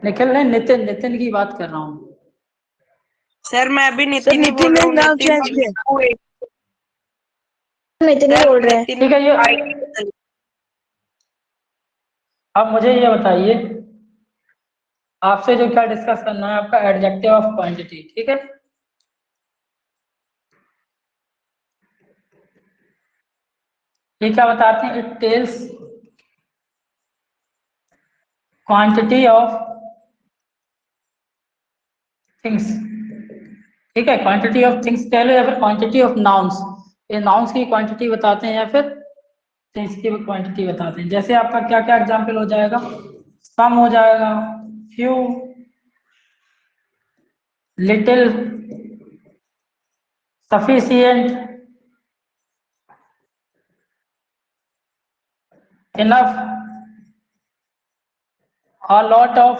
निखिल नहीं, नितिन नितिन की बात कर रहा हूँ। सर मैं अभी नितिन ही बोल रहा हूँ। नाम चेंज नितिन नितिन ही बोल रहे हैं। ठीक है, ये अब मुझे ये बताइए, आपसे जो क्या डिस्कस करना है, आपका एडजेक्टिव ऑफ क्वांटिटी, ठीक है। ये क्या बताते हैं? It tells quantity of things, ठीक है। क्वांटिटी ऑफ थिंग्स कह लो या फिर क्वांटिटी ऑफ नाउन्स, ये नाउन्स की क्वांटिटी बताते हैं या फिर थिंग्स की क्वांटिटी बताते हैं। जैसे आपका क्या क्या एग्जाम्पल हो जाएगा? सम हो जाएगा, few, little, sufficient, enough, a lot of,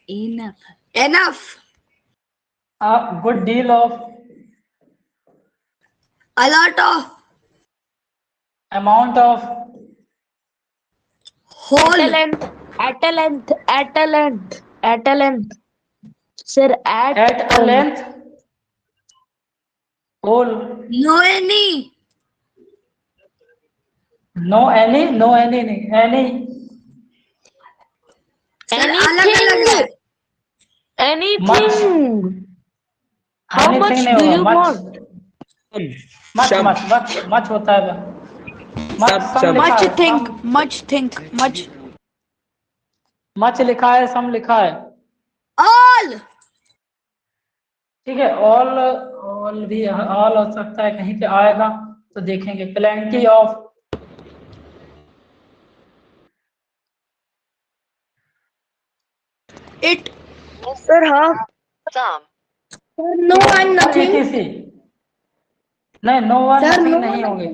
Enough. a good deal of, A lot of. amount of, Whole. At a length. Sir, at a length, whole, No any. no any, no any नहीं, any, sir अलग अलग है। Anything. How anything much नहीं do होगा, you want? much होता है much लिखा है, सम लिखा है, All. ठीक है। ऑल भी ऑल हो सकता है, कहीं पे आएगा तो देखेंगे। Plenty of, It. सर हाँ No and nothing. नहीं, no one Sir, nothing no नहीं one- होंगे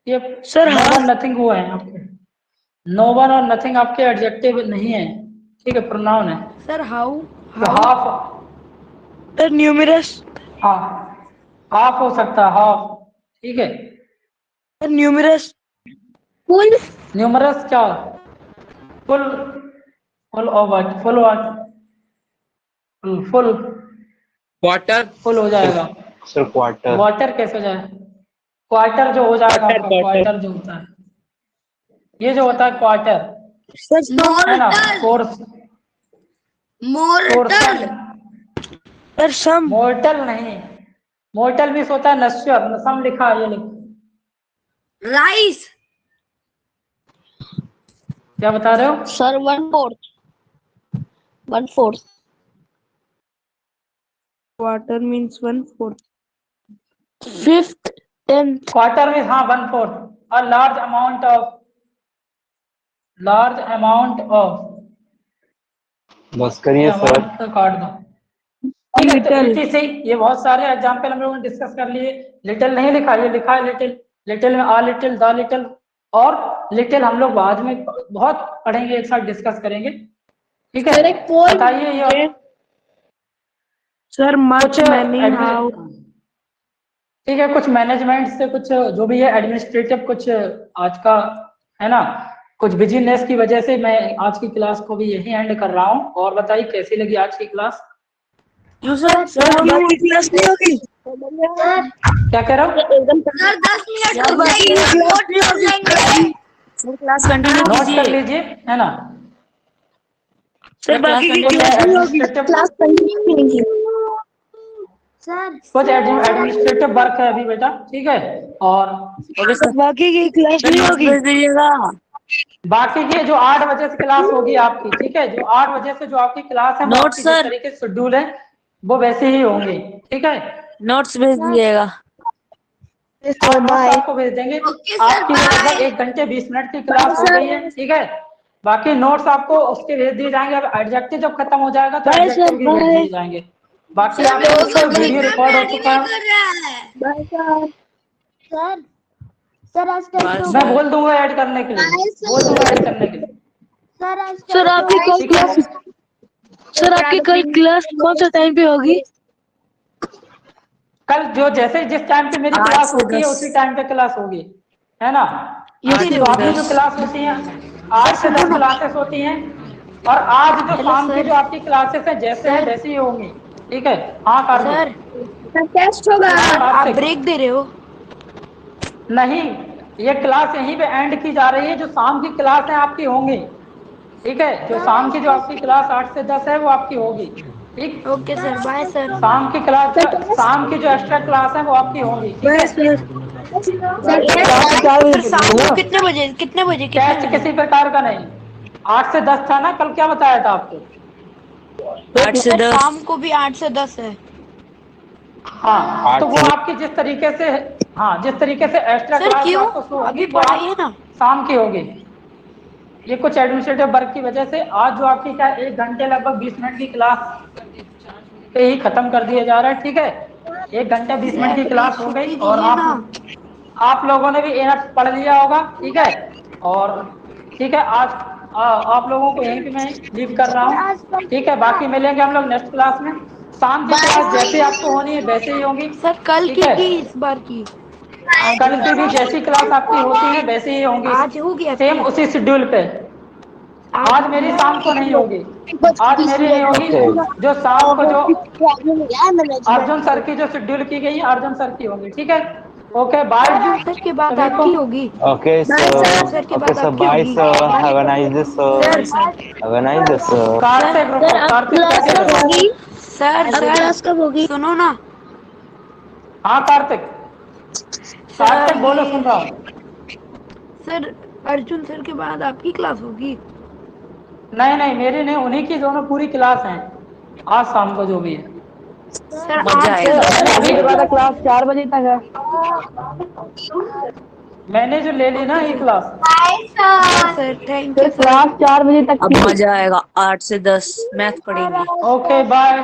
ये। सर, नो हाँ। वन नथिंग हुआ है आपके, नो वन और नथिंग आपके एडजेक्टिव नहीं है, ठीक है, प्रोनाउन है। Sir how? तो हाफ, सर न्यूमरस, हाफ हो सकता है, हाफ, ठीक है। Sir numerous, Full. न्यूमरस क्या? फुल, फुल और what? Full what? Full water, full हो जाएगा। सर क्वार्टर, वाटर कैसे हो जाएगा? क्वार्टर जो हो जाएगा Quarter, आपका, क्वार्टर जो होता है, ये जो होता है क्वार्टर, है ना। Mortal. Course, Mortal. सर सम, मोर्टल नहीं, मोर्टल भी होता है नश्वर, सम लिखा है, ये लिख, Rice. क्या बता रहे हो? Sir, 1/4. 1/4. Quarter means 1/4। 5th, 10th. Quarter में, हाँ, 1/4, अ लार्ज अमाउंट ऑफ, बस करिए सर। तो काट दो, ठीक है। तो इसी से ये बहुत सारे एग्जाम्पल हम लोगों ने डिस्कस कर लिए। लिटिल नहीं लिखा, ये लिखा है लिटिल, लिटिल में आ लिटिल, द लिटिल, और लिटिल हम लोग बाद में बहुत पढ़ेंगे, एक साथ डिस्कस करेंगे, ठीक है। सर एक पोल बताइए ये सर मच, कुछ मैनी, हाउ। ठीक है, कुछ मैनेजमेंट से, कुछ जो भी है एडमिनिस्ट्रेटिव, कुछ आज का है ना, कुछ बिजीनेस की वजह से मैं आज की क्लास को भी यही एंड कर रहा हूँ। और बताइए कैसी लगी आज की क्लास? सर हमारी क्लास नहीं होगी। क्या कह रहा हूँ? सर 10 मिनट रुक जाइए, नोट कर लेंगे। क्लास कंटिन्यू नोट कर कीजिए। लीजिए, है ना। सर बाकी की क्लास नहीं होगी। Class continue. कुछ एडमिनिस्ट्रेटिव वर्क है अभी बेटा, ठीक है। और ओके सर, बाकी की क्लास नहीं होगी। बाकी की जो 8 बजे से क्लास होगी आपकी, ठीक है, जो 8 बजे से जो आपकी क्लास है, वो Note, आपकी जिस sir. तरीके से शेड्यूल है वो वैसे ही होंगे, ठीक है। नोट्स भेज दिएगा। और नोट्स आपको भेज देंगे। आपकी लगभग 1 घंटे 20 मिनट की क्लास हो गई है, ठीक है। बाकी नोट्स आपको उसके भेज दिए जाएंगे। अब एडजेक्टिव जब खत्म हो जाएगा तो एडजेक्टिव भी भेज दिए जाएंगे। बाकी आपको वीडियो रिकॉर्ड हो चुका है। मैं बोल दूंगा ऐड करने के लिए, बोल दूंगा ऐड करने के लिए। सर आपकी कल क्लास सर आपकी कल क्लास कौन सा टाइम पे होगी? कल जो जैसे जिस टाइम पे मेरी 8 क्लास से होती है 10 उसी टाइम पे क्लास होगी, है ना। 8 से तो आपकी जो 10 क्लास होती है 8 से 10 क्लासेस होती हैं। और आज जो शाम की जो आपकी क्लासेस है जैसे है वैसे ही होंगी, ठीक है। हाँ कार्तिक, टेस्ट होगा। आप ब्रेक दे रहे हो? नहीं, ये क्लास यहीं पे एंड की जा रही है। जो शाम की क्लास है आपकी होंगी, ठीक है। जो शाम की जो आपकी क्लास 8 से 10 है वो आपकी होगी, ठीक। Okay sir, bye sir. शाम की क्लास शाम की जो एक्स्ट्रा क्लास है वो आपकी होंगी, ठीक है। सर शाम को कितने बजे टेस्ट किसी प्रकार का नहीं। 8 से 10 था ना कल, क्या बताया था आपको? 8 से सर 10 शाम को भी 8 से 10 है। हाँ, तो वो आपकी जिस तरीके से, हाँ जिस तरीके से एक्स्ट्रा सर क्लास क्यों? आपको शुरू होगी अभी वो पढ़ाइए ना। शाम की होगी। ये कुछ एडमिनिस्ट्रेटिव वर्क की वजह से आज जो आपकी क्या 1 घंटे लगभग 20 मिनट की क्लास पे ही खत्म कर दिया जा रहा है, ठीक है। 1 घंटे 20 मिनट की क्लास हो गई और आप लोगों ने भी एनफ पढ़ लिया होगा, ठीक है। और ठीक है, आज आप लोगों को यहीं पे मैं लीव कर रहा हूँ, ठीक है। बाकी मिलेंगे हम लोग नेक्स्ट क्लास में। शाम की क्लास जैसे आपको होनी है वैसे ही होंगी, सर कल ठीक है। की इस बार की कल की भी जैसी क्लास आपकी होती है वैसे ही होंगी, आज होगी सेम उसी शेड्यूल पे। आज मेरी शाम को नहीं होगी, आज मेरी नहीं होगी। जो शाम को जो अर्जुन सर की जो शेड्यूल की गई है अर्जुन सर की होगी, ठीक है। Okay bye. सर के बाद आपकी होगी। Okay, सर के बाद sir. आपकी Bye, होगी। sir. Have a nice day, sir. Have a nice day, sir. Kartik रुको, कार्तिक क्लास कैसे कब रुको? होगी? सर क्लास कब होगी? सुनो ना। हाँ कार्तिक, कार्तिक बोलो, सुन रहा हूँ। सर अर्जुन सर के बाद आपकी क्लास होगी। नहीं नहीं, मेरी नहीं, उन्हीं की दोनों पूरी क्लास हैं आज शाम को जो भी है। सर मजा आएगा। क्लास 4 बजे तक है। मैंने जो ले ली ना ये class, sir thank you sir. Class 4 बजे तक अब मजा आएगा। 8 से 10 मैथ पढ़ेंगे। Okay bye.